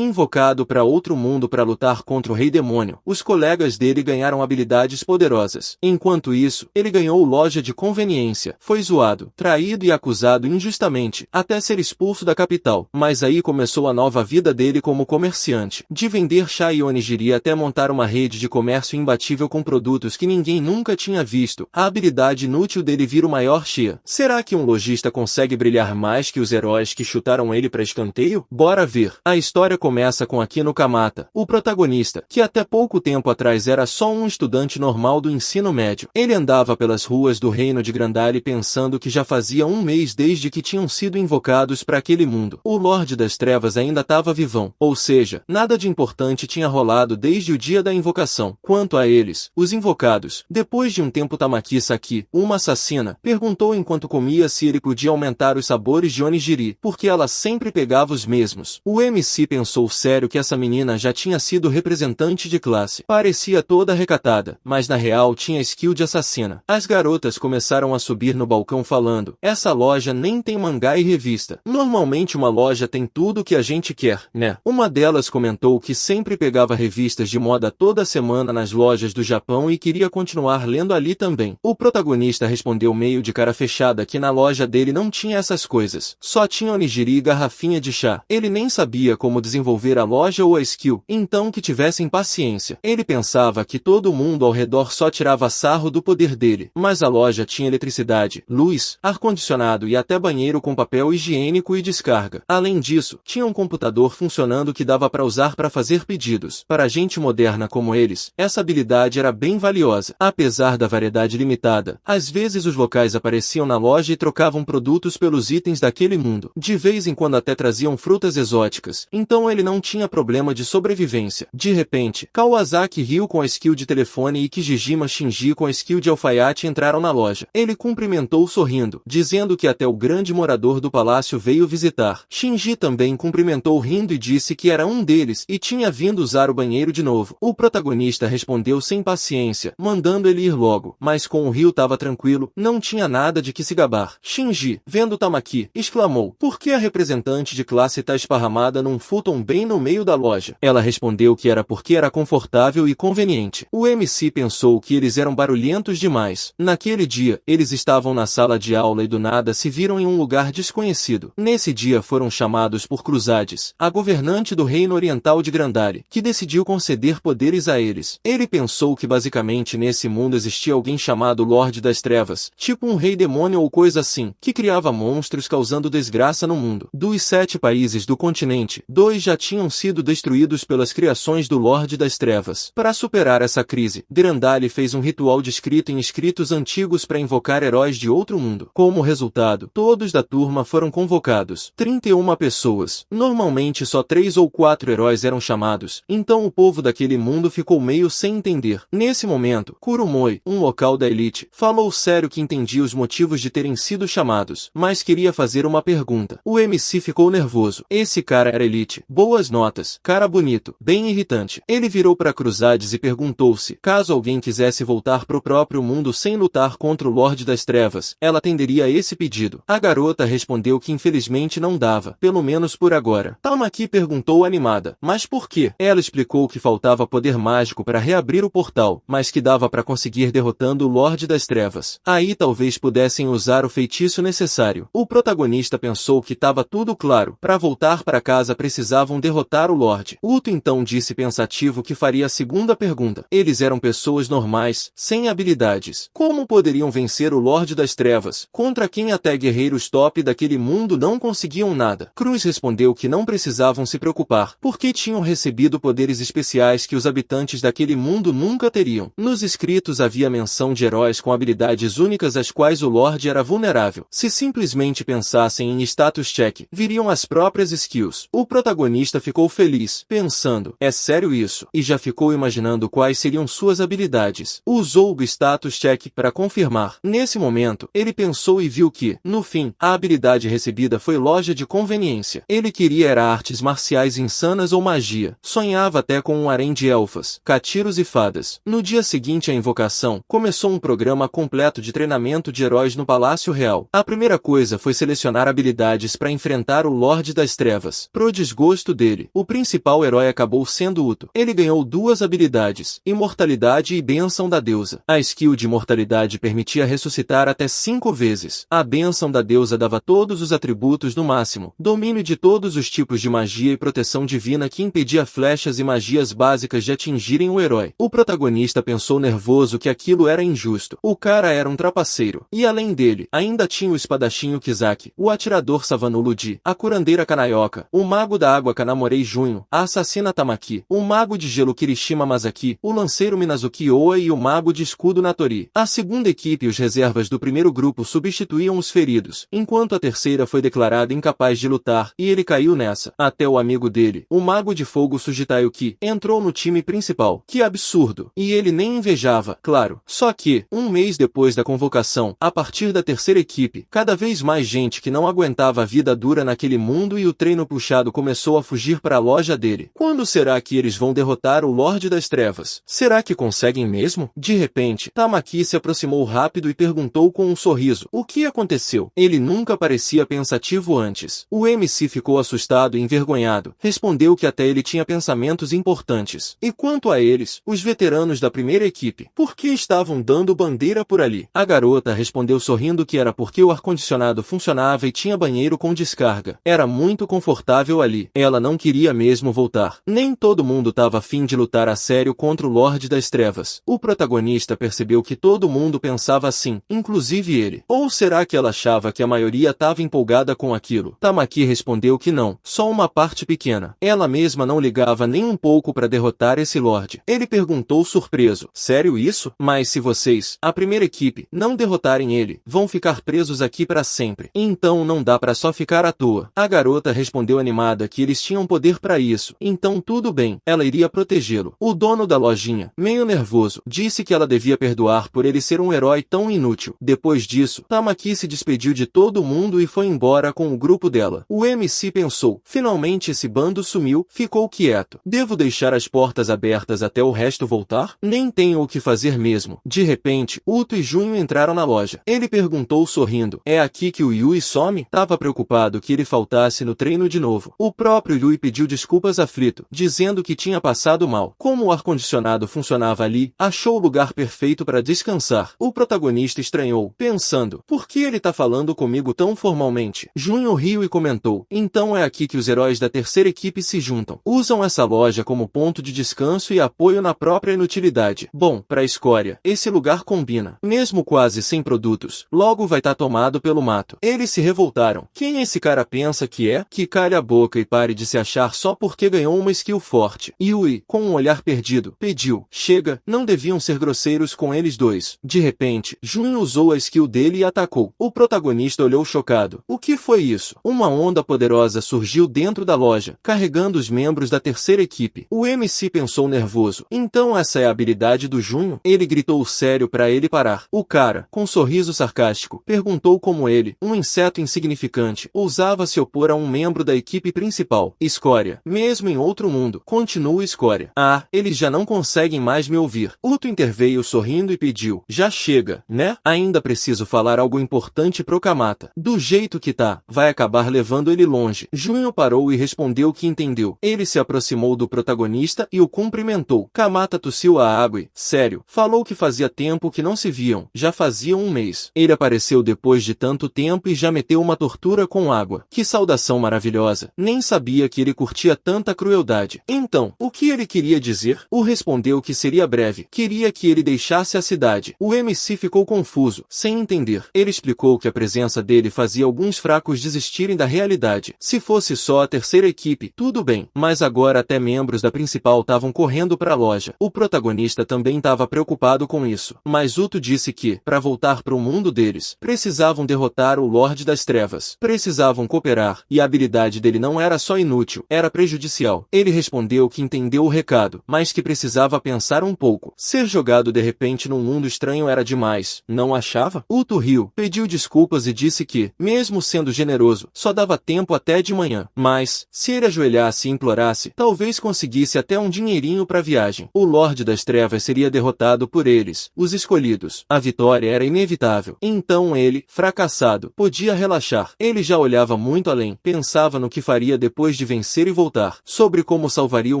Invocado para outro mundo para lutar contra o Rei Demônio, os colegas dele ganharam habilidades poderosas. Enquanto isso, ele ganhou loja de conveniência, foi zoado, traído e acusado injustamente, até ser expulso da capital. Mas aí começou a nova vida dele como comerciante, de vender chá e onigiri até montar uma rede de comércio imbatível com produtos que ninguém nunca tinha visto. A habilidade inútil dele vira o maior chia. Será que um lojista consegue brilhar mais que os heróis que chutaram ele para escanteio? Bora ver. A história começa com Akino Kamata, o protagonista, que até pouco tempo atrás era só um estudante normal do ensino médio. Ele andava pelas ruas do reino de Grandali pensando que já fazia um mês desde que tinham sido invocados para aquele mundo. O Lorde das Trevas ainda estava vivão, ou seja, nada de importante tinha rolado desde o dia da invocação. Quanto a eles, os invocados, depois de um tempo Tamaki Saki, uma assassina, perguntou enquanto comia se ele podia aumentar os sabores de onigiri, porque ela sempre pegava os mesmos. O MC pensou sério que essa menina já tinha sido representante de classe. Parecia toda recatada, mas na real tinha skill de assassina. As garotas começaram a subir no balcão falando: essa loja nem tem mangá e revista. Normalmente uma loja tem tudo o que a gente quer, né? Uma delas comentou que sempre pegava revistas de moda toda semana nas lojas do Japão e queria continuar lendo ali também. O protagonista respondeu meio de cara fechada que na loja dele não tinha essas coisas. Só tinha onigiri e garrafinha de chá. Ele nem sabia como desenvolver a loja ou a skill, então que tivessem paciência. Ele pensava que todo mundo ao redor só tirava sarro do poder dele, mas a loja tinha eletricidade, luz, ar-condicionado e até banheiro com papel higiênico e descarga. Além disso, tinha um computador funcionando que dava para usar para fazer pedidos. Para gente moderna como eles, essa habilidade era bem valiosa. Apesar da variedade limitada, às vezes os locais apareciam na loja e trocavam produtos pelos itens daquele mundo. De vez em quando até traziam frutas exóticas, então ele não tinha problema de sobrevivência. De repente, Kawasaki riu com a skill de telefone e Kijijima Shinji com a skill de alfaiate entraram na loja. Ele cumprimentou sorrindo, dizendo que até o grande morador do palácio veio visitar. Shinji também cumprimentou rindo e disse que era um deles e tinha vindo usar o banheiro de novo. O protagonista respondeu sem paciência, mandando ele ir logo, mas com o Ryu tava tranquilo, não tinha nada de que se gabar. Shinji, vendo Tamaki, exclamou: por que a representante de classe tá esparramada num futon bem no meio da loja? Ela respondeu que era porque era confortável e conveniente. O MC pensou que eles eram barulhentos demais. Naquele dia, eles estavam na sala de aula e do nada se viram em um lugar desconhecido. Nesse dia foram chamados por Cruzades, a governante do reino oriental de Grandari, que decidiu conceder poderes a eles. Ele pensou que basicamente nesse mundo existia alguém chamado Lorde das Trevas, tipo um rei demônio ou coisa assim, que criava monstros causando desgraça no mundo. Dos 7 países do continente, 2 já tinham sido destruídos pelas criações do Lorde das Trevas. Para superar essa crise, Grandali fez um ritual descrito em escritos antigos para invocar heróis de outro mundo. Como resultado, todos da turma foram convocados. 31 pessoas. Normalmente só 3 ou 4 heróis eram chamados, então o povo daquele mundo ficou meio sem entender. Nesse momento, Kurumoi, um local da elite, falou sério que entendia os motivos de terem sido chamados, mas queria fazer uma pergunta. O MC ficou nervoso. Esse cara era elite, boas notas, cara bonito, bem irritante. Ele virou para Cruzades e perguntou-se, caso alguém quisesse voltar pro próprio mundo sem lutar contra o Lorde das Trevas, ela atenderia a esse pedido. A garota respondeu que infelizmente não dava, pelo menos por agora. Tamaki perguntou animada, mas por quê? Ela explicou que faltava poder mágico para reabrir o portal, mas que dava para conseguir derrotando o Lorde das Trevas. Aí talvez pudessem usar o feitiço necessário. O protagonista pensou que estava tudo claro. Para voltar para casa precisavam derrotar o Lorde. Uto então disse pensativo que faria a segunda pergunta. Eles eram pessoas normais, sem habilidades. Como poderiam vencer o Lorde das Trevas, contra quem até guerreiros top daquele mundo não conseguiam nada? Cruz respondeu que não precisavam se preocupar, porque tinham recebido poderes especiais que os habitantes daquele mundo nunca teriam. Nos escritos havia menção de heróis com habilidades únicas às quais o Lorde era vulnerável. Se simplesmente pensassem em status check, viriam as próprias skills. O protagonista ficou feliz, pensando, é sério isso? E já ficou imaginando quais seriam suas habilidades. Usou o status check para confirmar. Nesse momento, ele pensou e viu que, no fim, a habilidade recebida foi loja de conveniência. Ele queria era artes marciais insanas ou magia. Sonhava até com um harém de elfas, catiros e fadas. No dia seguinte à invocação, começou um programa completo de treinamento de heróis no Palácio Real. A primeira coisa foi selecionar habilidades para enfrentar o Lorde das Trevas. Pro desgosto oposto dele. O principal herói acabou sendo Uto. Ele ganhou duas habilidades, imortalidade e bênção da deusa. A skill de imortalidade permitia ressuscitar até 5 vezes. A bênção da deusa dava todos os atributos no máximo, domínio de todos os tipos de magia e proteção divina que impedia flechas e magias básicas de atingirem o herói. O protagonista pensou nervoso que aquilo era injusto. O cara era um trapaceiro. E além dele, ainda tinha o espadachim Kizaki, o atirador Savanu Ludi, a curandeira Kanayoka, o mago da água Kanamorei Junho, a assassina Tamaki, o mago de gelo Kirishima Masaki, o lanceiro Minazuki Oa e o mago de escudo Natori. A segunda equipe e os reservas do primeiro grupo substituíam os feridos, enquanto a terceira foi declarada incapaz de lutar, e ele caiu nessa. Até o amigo dele, o mago de fogo Sujitayuki, entrou no time principal. Que absurdo! E ele nem invejava, claro. Só que, um mês depois da convocação, a partir da terceira equipe, cada vez mais gente que não aguentava a vida dura naquele mundo e o treino puxado começou a fugir para a loja dele. Quando será que eles vão derrotar o Lorde das Trevas? Será que conseguem mesmo? De repente, Tamaki se aproximou rápido e perguntou com um sorriso: o que aconteceu? Ele nunca parecia pensativo antes. O MC ficou assustado e envergonhado. Respondeu que até ele tinha pensamentos importantes. E quanto a eles, os veteranos da primeira equipe, por que estavam dando bandeira por ali? A garota respondeu sorrindo que era porque o ar-condicionado funcionava e tinha banheiro com descarga. Era muito confortável ali. Ela não queria mesmo voltar. Nem todo mundo estava a fim de lutar a sério contra o Lorde das Trevas. O protagonista percebeu que todo mundo pensava assim, inclusive ele. Ou será que ela achava que a maioria estava empolgada com aquilo? Tamaki respondeu que não, só uma parte pequena. Ela mesma não ligava nem um pouco para derrotar esse Lorde. Ele perguntou surpreso: sério isso? Mas se vocês, a primeira equipe, não derrotarem ele, vão ficar presos aqui para sempre. Então não dá para só ficar à toa. A garota respondeu animada que eles tinham poder para isso. Então tudo bem, ela iria protegê-lo. O dono da lojinha, meio nervoso, disse que ela devia perdoar por ele ser um herói tão inútil. Depois disso, Tamaki se despediu de todo mundo e foi embora com o grupo dela. O MC pensou: finalmente esse bando sumiu, ficou quieto. Devo deixar as portas abertas até o resto voltar? Nem tenho o que fazer mesmo. De repente, Uto e Junho entraram na loja. Ele perguntou sorrindo: é aqui que o Yui some? Tava preocupado que ele faltasse no treino de novo. O próprio Yui pediu desculpas aflito, dizendo que tinha passado mal. Como o ar-condicionado funcionava ali, achou o lugar perfeito para descansar. O protagonista estranhou, pensando: por que ele tá falando comigo tão formalmente? Junho riu e comentou: então é aqui que os heróis da terceira equipe se juntam. Usam essa loja como ponto de descanso e apoio na própria inutilidade. Bom, pra escória, esse lugar combina. Mesmo quase sem produtos, logo vai estar tomado pelo mato. Eles se revoltaram. Quem esse cara pensa que é? Que calhe a boca e pare de se achar só porque ganhou uma skill forte. Yui, com um olhar perdido, pediu: chega, não deviam ser grosseiros com eles dois. De repente, Junho usou a skill dele e atacou. O protagonista olhou chocado. O que foi isso? Uma onda poderosa surgiu dentro da loja, carregando os membros da terceira equipe. O MC pensou nervoso: então essa é a habilidade do Junho? Ele gritou sério para ele parar. O cara, com um sorriso sarcástico, perguntou como ele, um inseto insignificante, ousava se opor a um membro da equipe principal. Escória. Mesmo em outro mundo. Continua Escória. Ah, eles já não conseguem mais me ouvir. Uto interveio sorrindo e pediu: já chega, né? Ainda preciso falar algo importante pro Kamata. Do jeito que tá, vai acabar levando ele longe. Junho parou e respondeu que entendeu. Ele se aproximou do protagonista e o cumprimentou. Kamata tossiu a água e, sério, falou que fazia tempo que não se viam. Já fazia um mês. Ele apareceu depois de tanto tempo e já meteu uma tortura com água. Que saudação maravilhosa. Nem sabia que ele curtia tanta crueldade. Então, o que ele queria dizer? O respondeu que seria breve. Queria que ele deixasse a cidade. O MC ficou confuso, sem entender. Ele explicou que a presença dele fazia alguns fracos desistirem da realidade. Se fosse só a terceira equipe, tudo bem. Mas agora até membros da principal estavam correndo para a loja. O protagonista também estava preocupado com isso. Mas Uto disse que, para voltar para o mundo deles, precisavam derrotar o Lorde das Trevas. Precisavam cooperar, e a habilidade dele não era só inútil, era prejudicial. Ele respondeu que entendeu o recado, mas que precisava pensar um pouco. Ser jogado de repente num mundo estranho era demais, não achava? Uto riu, pediu desculpas e disse que, mesmo sendo generoso, só dava tempo até de manhã. Mas, se ele ajoelhasse e implorasse, talvez conseguisse até um dinheirinho para a viagem. O Lorde das Trevas seria derrotado por eles, os escolhidos. A vitória era inevitável. Então ele, fracassado, podia relaxar. Ele já olhava muito além, pensava no que faria depois depois de vencer e voltar, sobre como salvaria o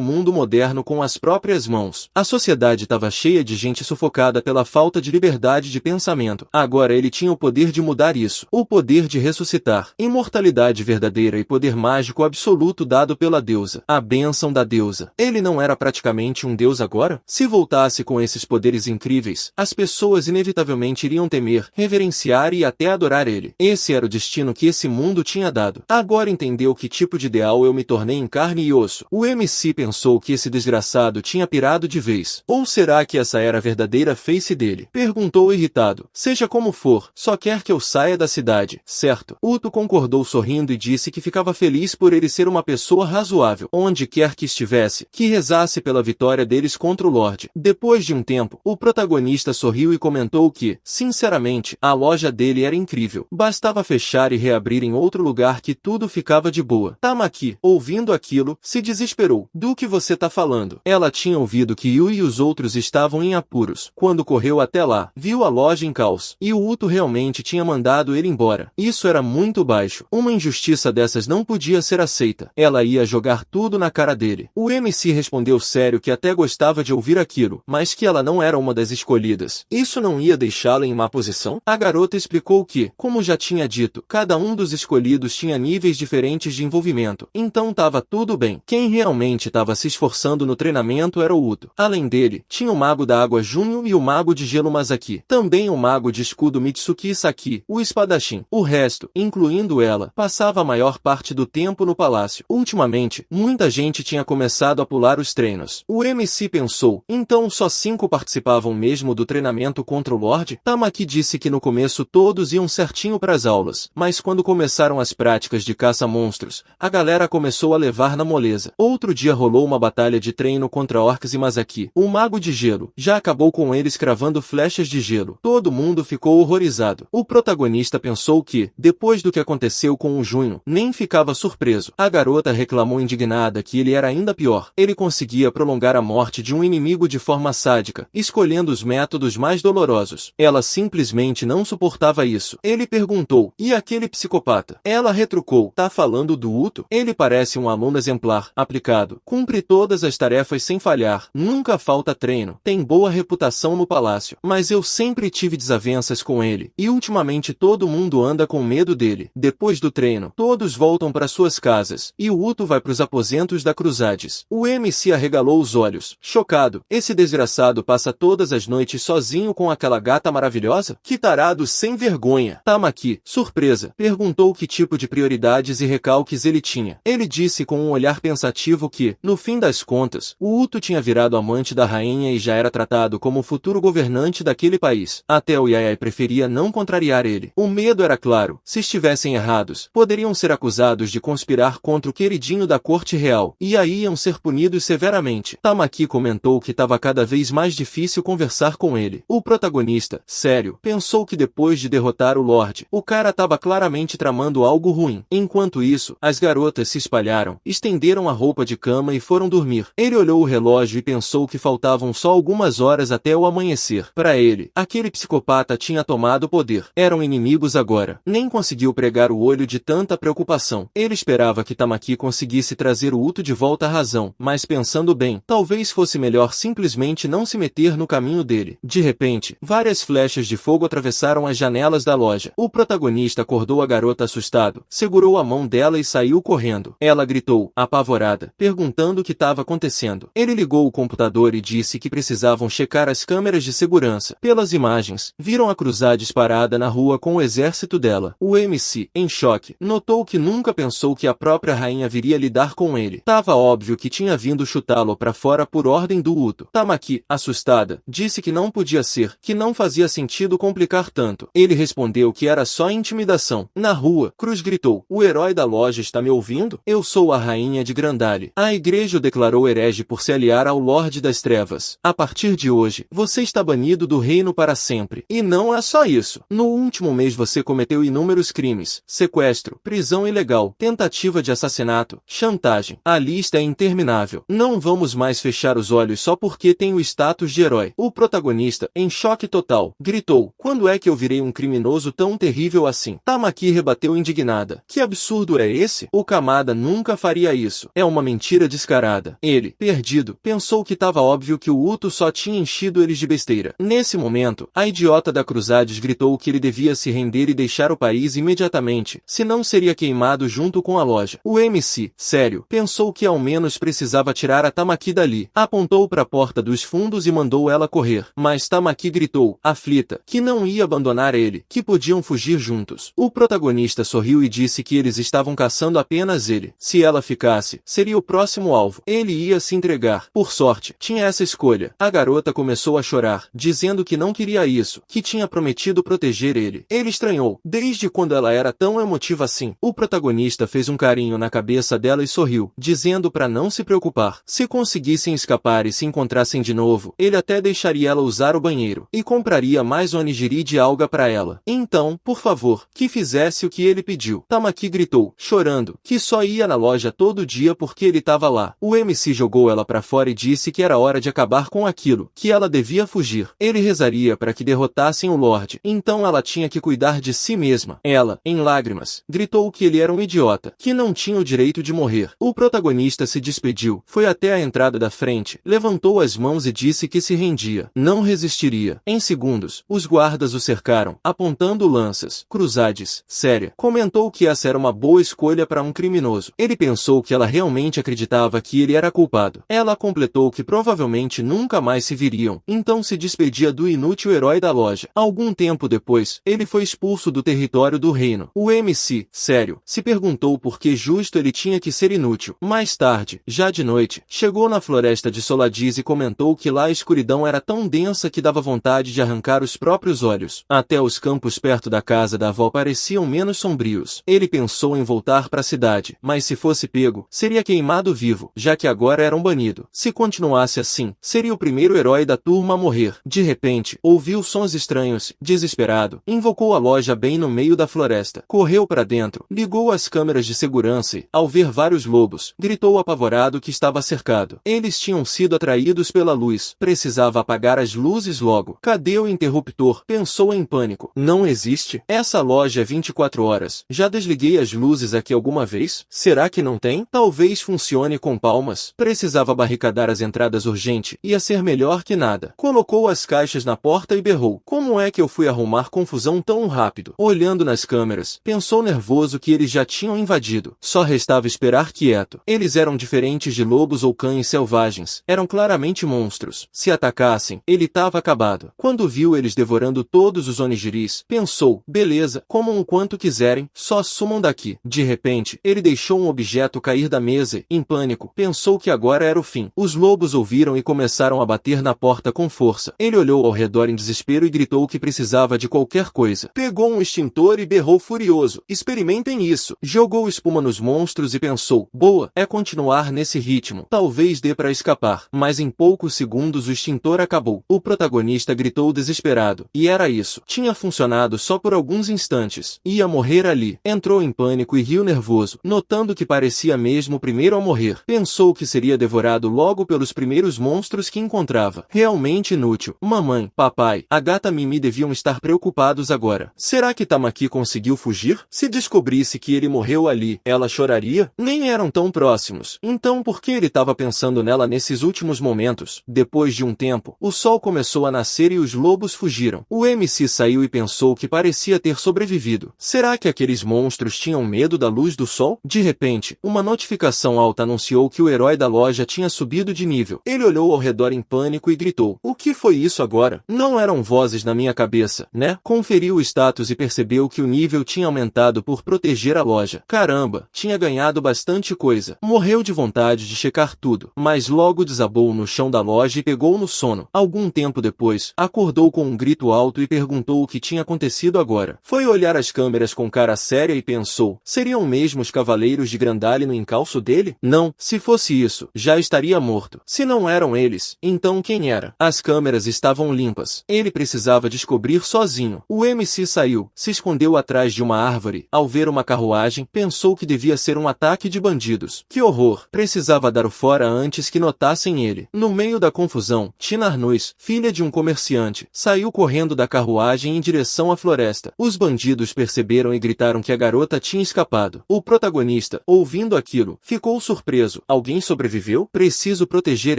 mundo moderno com as próprias mãos. A sociedade estava cheia de gente sufocada pela falta de liberdade de pensamento. Agora ele tinha o poder de mudar isso. O poder de ressuscitar. Imortalidade verdadeira e poder mágico absoluto dado pela deusa. A bênção da deusa. Ele não era praticamente um deus agora? Se voltasse com esses poderes incríveis, as pessoas inevitavelmente iriam temer, reverenciar e até adorar ele. Esse era o destino que esse mundo tinha dado. Agora entendeu que tipo de ideal eu me tornei em carne e osso. O MC pensou que esse desgraçado tinha pirado de vez. Ou será que essa era a verdadeira face dele? Perguntou irritado. Seja como for, só quer que eu saia da cidade, certo? Uto concordou sorrindo e disse que ficava feliz por ele ser uma pessoa razoável, onde quer que estivesse, que rezasse pela vitória deles contra o Lorde. Depois de um tempo, o protagonista sorriu e comentou que, sinceramente, a loja dele era incrível. Bastava fechar e reabrir em outro lugar que tudo ficava de boa. Tamaki, ouvindo aquilo, se desesperou. Do que você tá falando? Ela tinha ouvido que Yui e os outros estavam em apuros. Quando correu até lá, viu a loja em caos. E o Uto realmente tinha mandado ele embora. Isso era muito baixo. Uma injustiça dessas não podia ser aceita. Ela ia jogar tudo na cara dele. O MC respondeu sério que até gostava de ouvir aquilo, mas que ela não era uma das escolhidas. Isso não ia deixá-la em má posição? A garota explicou que, como já tinha dito, cada um dos escolhidos tinha níveis diferentes de envolvimento. Então tava tudo bem. Quem realmente estava se esforçando no treinamento era o Uto. Além dele, tinha o mago da água Junio e o mago de gelo Masaki. Também o mago de escudo Mitsuki Saki, o espadachim. O resto, incluindo ela, passava a maior parte do tempo no palácio. Ultimamente, muita gente tinha começado a pular os treinos. O MC pensou, então só 5 participavam mesmo do treinamento contra o Lorde? Tamaki disse que no começo todos iam certinho para as aulas, mas quando começaram as práticas de caça-monstros, a galera começou a levar na moleza. Outro dia rolou uma batalha de treino contra Orcs e Masaki. O mago de gelo já acabou com eles cravando flechas de gelo. Todo mundo ficou horrorizado. O protagonista pensou que, depois do que aconteceu com o Junho, nem ficava surpreso. A garota reclamou indignada que ele era ainda pior. Ele conseguia prolongar a morte de um inimigo de forma sádica, escolhendo os métodos mais dolorosos. Ela simplesmente não suportava isso. Ele perguntou, e aquele psicopata? Ela retrucou, tá falando do Uto? Ele parece um aluno exemplar, aplicado, cumpre todas as tarefas sem falhar, nunca falta treino, tem boa reputação no palácio, mas eu sempre tive desavenças com ele, e ultimamente todo mundo anda com medo dele. Depois do treino, todos voltam para suas casas, e o Uto vai para os aposentos da Cruzades. O MC arregalou os olhos, chocado. Esse desgraçado passa todas as noites sozinho com aquela gata maravilhosa? Que tarado sem vergonha. Tamaki, surpresa, perguntou que tipo de prioridades e recalques ele tinha. Ele disse com um olhar pensativo que, no fim das contas, o Uto tinha virado amante da rainha e já era tratado como o futuro governante daquele país. Até o Yayai preferia não contrariar ele. O medo era claro. Se estivessem errados, poderiam ser acusados de conspirar contra o queridinho da corte real, e aí iam ser punidos severamente. Tamaki comentou que estava cada vez mais difícil conversar com ele. O protagonista, sério, pensou que depois de derrotar o Lorde, o cara estava claramente tramando algo ruim. Enquanto isso, as garotas se espalharam, estenderam a roupa de cama e foram dormir. Ele olhou o relógio e pensou que faltavam só algumas horas até o amanhecer. Para ele, aquele psicopata tinha tomado poder. Eram inimigos agora. Nem conseguiu pregar o olho de tanta preocupação. Ele esperava que Tamaki conseguisse trazer o Uto de volta à razão, mas pensando bem, talvez fosse melhor simplesmente não se meter no caminho dele. De repente, várias flechas de fogo atravessaram as janelas da loja. O protagonista acordou a garota assustado, segurou a mão dela e saiu correndo. Ela gritou, apavorada, perguntando o que estava acontecendo. Ele ligou o computador e disse que precisavam checar as câmeras de segurança. Pelas imagens, viram a Cruzades parada na rua com o exército dela. O MC, em choque, notou que nunca pensou que a própria rainha viria lidar com ele. Tava óbvio que tinha vindo chutá-lo para fora por ordem do Uto. Tamaki, assustada, disse que não podia ser, que não fazia sentido complicar tanto. Ele respondeu que era só intimidação. Na rua, Cruz gritou, o herói da loja está me ouvindo? Eu sou a rainha de Grandali. A igreja o declarou herege por se aliar ao Lorde das Trevas. A partir de hoje, você está banido do reino para sempre. E não é só isso. No último mês você cometeu inúmeros crimes, sequestro, prisão ilegal, tentativa de assassinato, chantagem. A lista é interminável. Não vamos mais fechar os olhos só porque tem o status de herói. O protagonista, em choque total, gritou, quando é que eu virei um criminoso tão terrível assim? Tamaki rebateu indignada. Que absurdo é esse? O Kamado amada nunca faria isso. É uma mentira descarada. Ele, perdido, pensou que tava óbvio que o Uto só tinha enchido eles de besteira. Nesse momento, a idiota da Cruzades gritou que ele devia se render e deixar o país imediatamente, senão seria queimado junto com a loja. O MC, sério, pensou que ao menos precisava tirar a Tamaki dali. Apontou para a porta dos fundos e mandou ela correr. Mas Tamaki gritou, aflita, que não ia abandonar ele, que podiam fugir juntos. O protagonista sorriu e disse que eles estavam caçando apenas ele. Se ela ficasse, seria o próximo alvo. Ele ia se entregar. Por sorte, tinha essa escolha. A garota começou a chorar, dizendo que não queria isso, que tinha prometido proteger ele. Ele estranhou. Desde quando ela era tão emotiva assim? O protagonista fez um carinho na cabeça dela e sorriu, dizendo para não se preocupar. Se conseguissem escapar e se encontrassem de novo, ele até deixaria ela usar o banheiro e compraria mais onigiri de alga para ela. Então, por favor, que fizesse o que ele pediu. Tamaki gritou, chorando, que só ia na loja todo dia porque ele estava lá. O MC jogou ela para fora e disse que era hora de acabar com aquilo, que ela devia fugir. Ele rezaria para que derrotassem o Lorde. Então ela tinha que cuidar de si mesma. Ela, em lágrimas, gritou que ele era um idiota, que não tinha o direito de morrer. O protagonista se despediu, foi até a entrada da frente, levantou as mãos e disse que se rendia. Não resistiria. Em segundos, os guardas o cercaram, apontando lanças. Cruzades, séria, comentou que essa era uma boa escolha para um criminoso. Ele pensou que ela realmente acreditava que ele era culpado. Ela completou que provavelmente nunca mais se viriam, então se despedia do inútil herói da loja. Algum tempo depois, ele foi expulso do território do reino. O MC, sério, se perguntou por que justo ele tinha que ser inútil. Mais tarde, já de noite, chegou na floresta de Soladis e comentou que lá a escuridão era tão densa que dava vontade de arrancar os próprios olhos. Até os campos perto da casa da avó pareciam menos sombrios. Ele pensou em voltar para a cidade, mas se fosse pego, seria queimado vivo, já que agora era um banido. Se continuasse assim, seria o primeiro herói da turma a morrer. De repente, ouviu sons estranhos. Desesperado, invocou a loja bem no meio da floresta. Correu para dentro, ligou as câmeras de segurança e, ao ver vários lobos, gritou apavorado que estava cercado. Eles tinham sido atraídos pela luz. Precisava apagar as luzes logo. Cadê o interruptor? Pensou em pânico. Não existe? Essa loja é 24 horas. Já desliguei as luzes aqui alguma vez? Será que não tem? Talvez funcione com palmas. Precisava barricadar as entradas urgente. Ia ser melhor que nada. Colocou as caixas na porta e berrou. Como é que eu fui arrumar confusão tão rápido? Olhando nas câmeras, pensou nervoso que eles já tinham invadido. Só restava esperar quieto. Eles eram diferentes de lobos ou cães selvagens. Eram claramente monstros. Se atacassem, ele estava acabado. Quando viu eles devorando todos os onigiris, pensou, beleza, comam o quanto quiserem, só sumam daqui. De repente, ele deixou um objeto cair da mesa e, em pânico, pensou que agora era o fim. Os lobos ouviram e começaram a bater na porta com força. Ele olhou ao redor em desespero e gritou que precisava de qualquer coisa. Pegou um extintor e berrou furioso. Experimentem isso. Jogou espuma nos monstros e pensou, boa, é continuar nesse ritmo. Talvez dê para escapar. Mas em poucos segundos o extintor acabou. O protagonista gritou desesperado. E era isso. Tinha funcionado só por alguns instantes. Ia morrer ali. Entrou em pânico e riu nervoso, notando que parecia mesmo o primeiro a morrer. Pensou que seria devorado logo pelos primeiros monstros que encontrava. Realmente inútil. Mamãe, papai, a gata Mimi deviam estar preocupados agora. Será que Tamaki conseguiu fugir? Se descobrisse que ele morreu ali, ela choraria? Nem eram tão próximos. Então por que ele estava pensando nela nesses últimos momentos? Depois de um tempo, o sol começou a nascer e os lobos fugiram. O MC saiu e pensou que parecia ter sobrevivido. Será que aqueles monstros tinham medo da luz do sol? De repente, uma notificação alta anunciou que o herói da loja tinha subido de nível. Ele olhou ao redor em pânico e gritou, o que foi isso agora? Não eram vozes na minha cabeça, né? Conferiu o status e percebeu que o nível tinha aumentado por proteger a loja. Caramba, tinha ganhado bastante coisa. Morreu de vontade de checar tudo, mas logo desabou no chão da loja e pegou no sono. Algum tempo depois, acordou com um grito alto e perguntou o que tinha acontecido agora. Foi olhar as câmeras com cara séria e pensou, seriam mesmo os cavaleiros de Grandali no encalço dele? Não, se fosse isso, já estaria morto. Se não eram eles, então quem era? As câmeras estavam limpas. Ele precisava descobrir sozinho. O MC saiu, se escondeu atrás de uma árvore. Ao ver uma carruagem, pensou que devia ser um ataque de bandidos. Que horror! Precisava dar o fora antes que notassem ele. No meio da confusão, Tina Arnuz, filha de um comerciante, saiu correndo da carruagem em direção à floresta. Os bandidos perceberam e gritaram que a garota tinha escapado. O protagonista protagonista, ouvindo aquilo, ficou surpreso. Alguém sobreviveu? Preciso proteger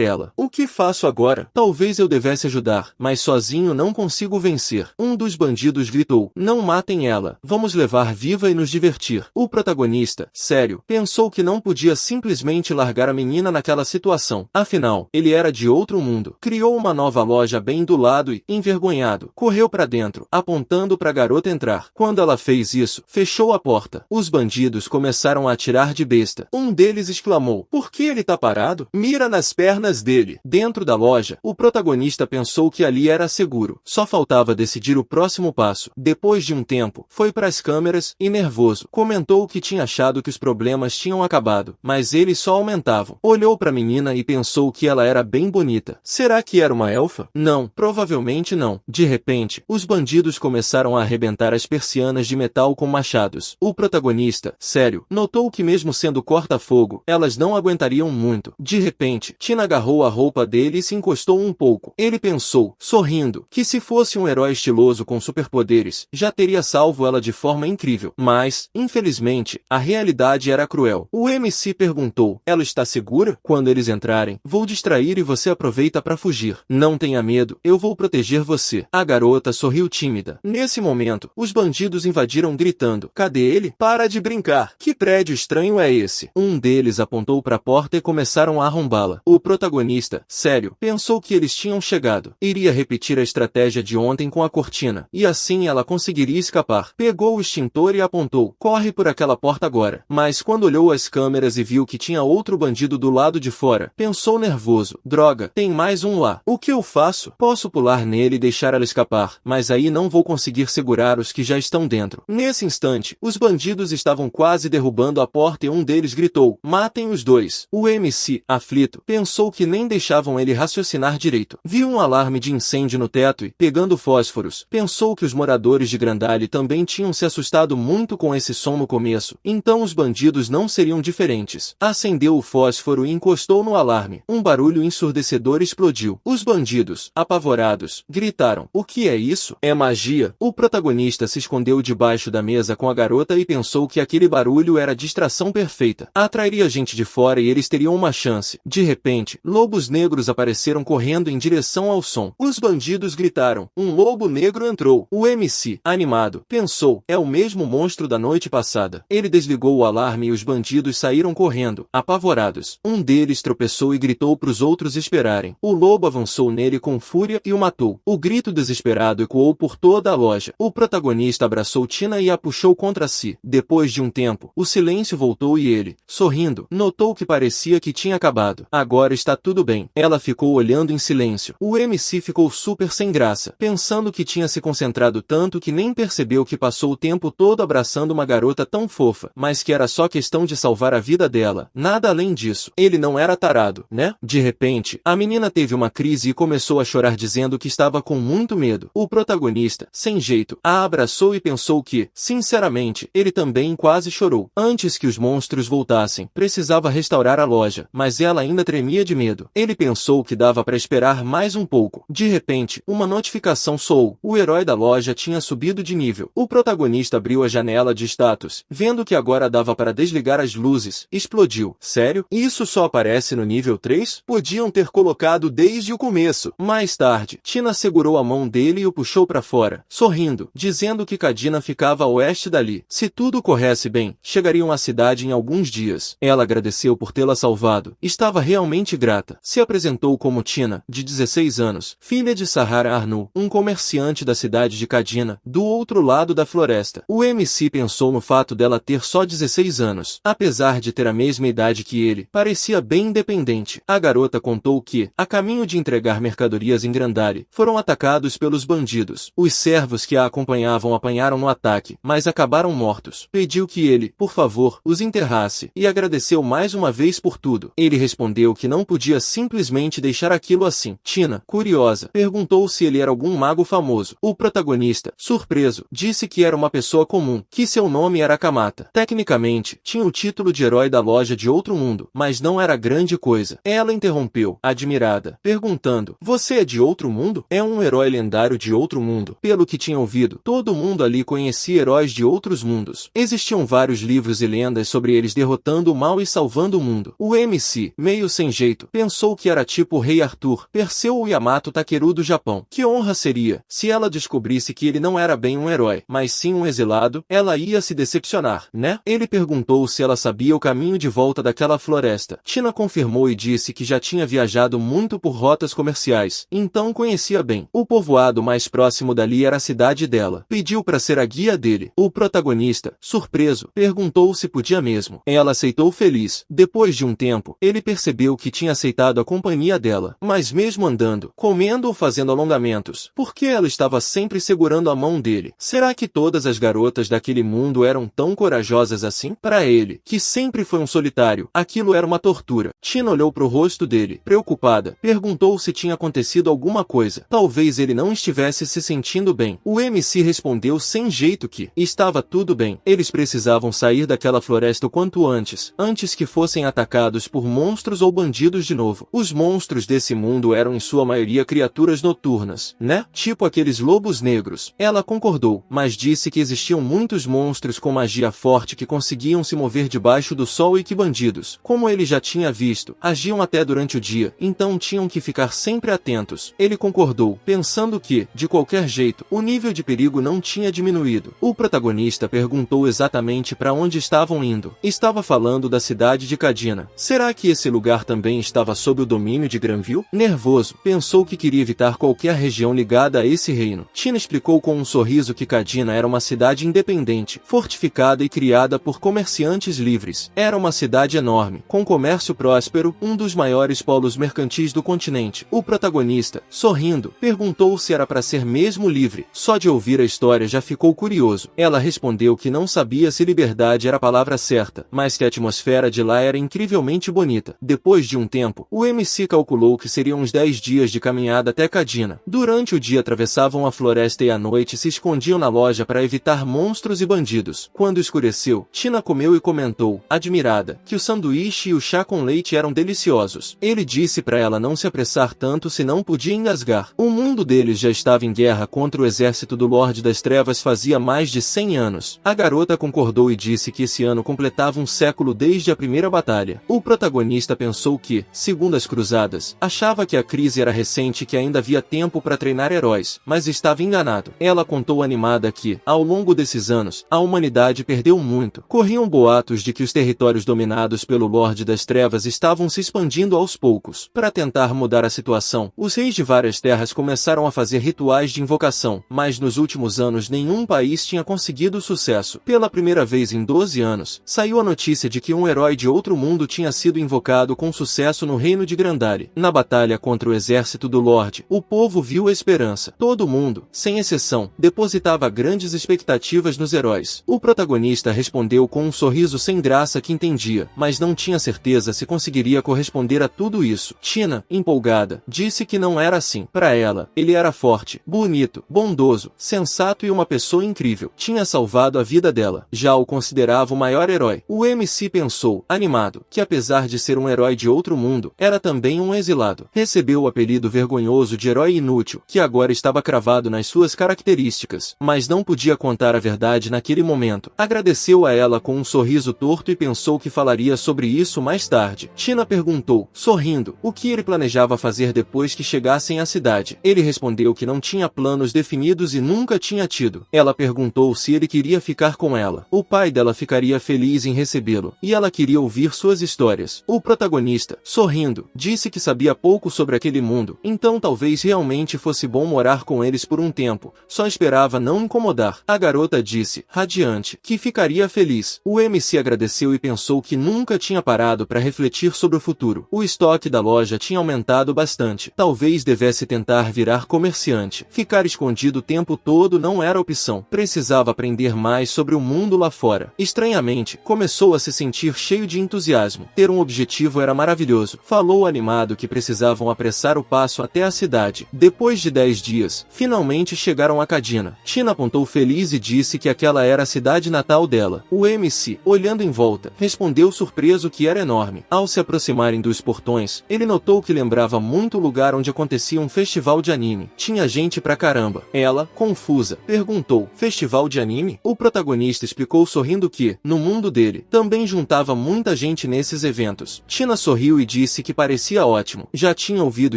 ela. O que faço agora? Talvez eu devesse ajudar, mas sozinho não consigo vencer. Um dos bandidos gritou: não matem ela. Vamos levar viva e nos divertir. O protagonista, sério, pensou que não podia simplesmente largar a menina naquela situação. Afinal, ele era de outro mundo. Criou uma nova loja bem do lado e, envergonhado, correu para dentro, apontando para a garota entrar. Quando ela fez isso, fechou a porta. Os bandidos começaram a atirar de besta. Um deles exclamou: por que ele tá parado? Mira nas pernas dele. Dentro da loja, o protagonista pensou que ali era seguro. Só faltava decidir o próximo passo. Depois de um tempo, foi para as câmeras e, nervoso, comentou que tinha achado que os problemas tinham acabado, mas eles só aumentavam. Olhou para a menina e pensou que ela era bem bonita. Será que era uma elfa? Não, provavelmente não. De repente, os bandidos começaram a arrebentar as persianas de metal com machados. O protagonista, sério, notou que mesmo sendo corta-fogo, elas não aguentariam muito. De repente, Tina agarrou a roupa dele e se encostou um pouco. Ele pensou, sorrindo, que se fosse um herói estiloso com superpoderes, já teria salvo ela de forma incrível. Mas, infelizmente, a realidade era cruel. O MC perguntou: ela está segura? Quando eles entrarem, vou distrair e você aproveita para fugir. Não tenha medo, eu vou proteger você. A garota sorriu tímida. Nesse momento, os bandidos invadiram gritando: cadê ele? Para de brincar! Que prédio estranho é esse? Um deles apontou para a porta e começaram a arrombá-la. O protagonista, sério, pensou que eles tinham chegado. Iria repetir a estratégia de ontem com a cortina, e assim ela conseguiria escapar. Pegou o extintor e apontou: corre por aquela porta agora. Mas quando olhou as câmeras e viu que tinha outro bandido do lado de fora, pensou nervoso: droga, tem mais um lá. O que eu faço? Posso pular nele e deixar ela escapar, mas aí não vou conseguir segurar os que já estão dentro. Nesse instante, os bandidos estavam quase derrubando a porta e um deles gritou: matem os dois. O MC, aflito, pensou que nem deixavam ele raciocinar direito. Viu um alarme de incêndio no teto e, pegando fósforos, pensou que os moradores de Grandale também tinham se assustado muito com esse som no começo, então os bandidos não seriam diferentes. Acendeu o fósforo e encostou no alarme. Um barulho ensurdecedor explodiu. Os bandidos, apavorados, gritaram: o que é isso? É magia? O protagonista se escondeu debaixo da mesa com a garota e pensou que aquele barulho era a distração perfeita. Atrairia gente de fora e eles teriam uma chance. De repente, lobos negros apareceram correndo em direção ao som. Os bandidos gritaram: um lobo negro entrou. O MC, animado, pensou: é o mesmo monstro da noite passada. Ele desligou o alarme e os bandidos saíram correndo, apavorados. Um deles tropeçou e gritou para os outros esperarem. O lobo avançou nele com fúria e o matou. O grito desesperado ecoou por toda a loja. O protagonista abraçou Tina e a puxou contra si. Depois de um tempo, o silêncio voltou e ele, sorrindo, notou que parecia que tinha acabado. Agora está tudo bem. Ela ficou olhando em silêncio. O MC ficou super sem graça, pensando que tinha se concentrado tanto que nem percebeu que passou o tempo todo abraçando uma garota tão fofa, mas que era só questão de salvar a vida dela. Nada além disso. Ele não era tarado, né? De repente, a menina teve uma crise e começou a chorar dizendo que estava com muito medo. O protagonista, sem jeito, a abraçou e pensou que, sinceramente, ele também quase chorou. Antes que os monstros voltassem, precisava restaurar a loja, mas ela ainda tremia de medo. Ele pensou que dava para esperar mais um pouco. De repente, uma notificação soou. O herói da loja tinha subido de nível. O protagonista abriu a janela de status, vendo que agora dava para desligar as luzes. Explodiu. Sério? Isso só aparece no nível 3? Podiam ter colocado desde o começo. Mais tarde, Tina segurou a mão dele e o puxou para fora, sorrindo, dizendo que Cadina ficava a oeste dali. Se tudo corresse bem, chegariam à cidade em alguns dias. Ela agradeceu por tê-la salvado. Estava realmente grata. Se apresentou como Tina, de 16 anos, filha de Sahara Arnu, um comerciante da cidade de Cadina, do outro lado da floresta. O MC pensou no fato dela ter só 16 anos. Apesar de ter a mesma idade que ele, parecia bem independente. A garota contou que, a caminho de entregar mercadorias em Grandale, foram atacados pelos bandidos. Os servos que a acompanhavam apanharam no ataque, mas acabaram mortos. Pediu que ele, por favor, os enterrasse, e agradeceu mais uma vez por tudo. Ele respondeu que não podia simplesmente deixar aquilo assim. Tina, curiosa, perguntou se ele era algum mago famoso. O protagonista, surpreso, disse que era uma pessoa comum, que seu nome era Kamata. Tecnicamente, tinha o título de herói da loja de outro mundo, mas não era grande coisa. Ela interrompeu, admirada, perguntando: você é de outro mundo? É um herói lendário de outro mundo. Pelo que tinha ouvido, todo mundo ali conhecia heróis de outros mundos. Existiam vários livros mitos e lendas sobre eles derrotando o mal e salvando o mundo. O MC, meio sem jeito, pensou que era tipo o rei Arthur, Perseu ou Yamato Takeru do Japão. Que honra seria, se ela descobrisse que ele não era bem um herói, mas sim um exilado, ela ia se decepcionar, né? Ele perguntou se ela sabia o caminho de volta daquela floresta. Tina confirmou e disse que já tinha viajado muito por rotas comerciais, então conhecia bem. O povoado mais próximo dali era a cidade dela. Pediu para ser a guia dele. O protagonista, surpreso, perguntou se podia mesmo. Ela aceitou feliz. Depois de um tempo, ele percebeu que tinha aceitado a companhia dela. Mas mesmo andando, comendo ou fazendo alongamentos, por que ela estava sempre segurando a mão dele? Será que todas as garotas daquele mundo eram tão corajosas assim? Para ele, que sempre foi um solitário, aquilo era uma tortura. Tina olhou para o rosto dele, preocupada. Perguntou se tinha acontecido alguma coisa. Talvez ele não estivesse se sentindo bem. O MC respondeu sem jeito que estava tudo bem. Eles precisavam sair daquela floresta o quanto antes que fossem atacados por monstros ou bandidos de novo. Os monstros desse mundo eram em sua maioria criaturas noturnas, né? Tipo aqueles lobos negros. Ela concordou, mas disse que existiam muitos monstros com magia forte que conseguiam se mover debaixo do sol e que bandidos, como ele já tinha visto, agiam até durante o dia, então tinham que ficar sempre atentos. Ele concordou, pensando que, de qualquer jeito, o nível de perigo não tinha diminuído. O protagonista perguntou exatamente para onde estavam indo. Estava falando da cidade de Cadina. Será que esse lugar também estava sob o domínio de Granville? Nervoso, pensou que queria evitar qualquer região ligada a esse reino. Tina explicou com um sorriso que Cadina era uma cidade independente, fortificada e criada por comerciantes livres. Era uma cidade enorme, com comércio próspero, um dos maiores polos mercantis do continente. O protagonista, sorrindo, perguntou se era para ser mesmo livre. Só de ouvir a história já ficou curioso. Ela respondeu que não sabia se liberdade era a palavra certa, mas que a atmosfera de lá era incrivelmente bonita. Depois de um tempo, o MC calculou que seriam uns 10 dias de caminhada até Cadina. Durante o dia atravessavam a floresta e à noite se escondiam na loja para evitar monstros e bandidos. Quando escureceu, Tina comeu e comentou, admirada, que o sanduíche e o chá com leite eram deliciosos. Ele disse para ela não se apressar tanto senão podia engasgar. O mundo deles já estava em guerra contra o exército do Lorde das Trevas fazia mais de 100 anos. A garota concordou e disse que esse ano completava um século desde a primeira batalha. O protagonista pensou que, segundo as cruzadas, achava que a crise era recente e que ainda havia tempo para treinar heróis, mas estava enganado. Ela contou animada que, ao longo desses anos, a humanidade perdeu muito. Corriam boatos de que os territórios dominados pelo Lorde das Trevas estavam se expandindo aos poucos. Para tentar mudar a situação, os reis de várias terras começaram a fazer rituais de invocação, mas nos últimos anos nenhum país tinha conseguido sucesso. Pela primeira vez em 12 anos, saiu a notícia de que um herói de outro mundo tinha sido invocado com sucesso no reino de Grandari. Na batalha contra o exército do Lorde, o povo viu a esperança. Todo mundo, sem exceção, depositava grandes expectativas nos heróis. O protagonista respondeu com um sorriso sem graça que entendia, mas não tinha certeza se conseguiria corresponder a tudo isso. Tina, empolgada, disse que não era assim. Para ela, ele era forte, bonito, bondoso, sensato e uma pessoa incrível. Tinha salvado a vida dela. Já o considerava o maior herói. O MC pensou, animado, que apesar de ser um herói de outro mundo, era também um exilado. Recebeu o apelido vergonhoso de herói inútil, que agora estava cravado nas suas características, mas não podia contar a verdade naquele momento. Agradeceu a ela com um sorriso torto e pensou que falaria sobre isso mais tarde. Tina perguntou, sorrindo, o que ele planejava fazer depois que chegassem à cidade. Ele respondeu que não tinha planos definidos e nunca tinha tido. Ela perguntou se ele queria ficar com ela. O pai dela ficaria feliz em recebê-lo, e ela queria ouvir suas histórias. O protagonista, sorrindo, disse que sabia pouco sobre aquele mundo, então talvez realmente fosse bom morar com eles por um tempo, só esperava não incomodar. A garota disse, radiante, que ficaria feliz. O MC agradeceu e pensou que nunca tinha parado para refletir sobre o futuro. O estoque da loja tinha aumentado bastante. Talvez devesse tentar virar comerciante. Ficar escondido o tempo todo não era opção. Precisava aprender mais sobre o mundo lá fora. Estranhamente, começou a se sentir cheio de entusiasmo. Ter um objetivo era maravilhoso. Falou animado que precisavam apressar o passo até a cidade. Depois de 10 dias, finalmente chegaram a Cadina. Tina apontou feliz e disse que aquela era a cidade natal dela. O MC, olhando em volta, respondeu surpreso que era enorme. Ao se aproximarem dos portões, ele notou que lembrava muito o lugar onde acontecia um festival de anime. Tinha gente pra caramba. Ela, confusa, perguntou, festival de anime? O protagonista explicou sorrindo que, que, no mundo dele, também juntava muita gente nesses eventos. Tina sorriu e disse que parecia ótimo. Já tinha ouvido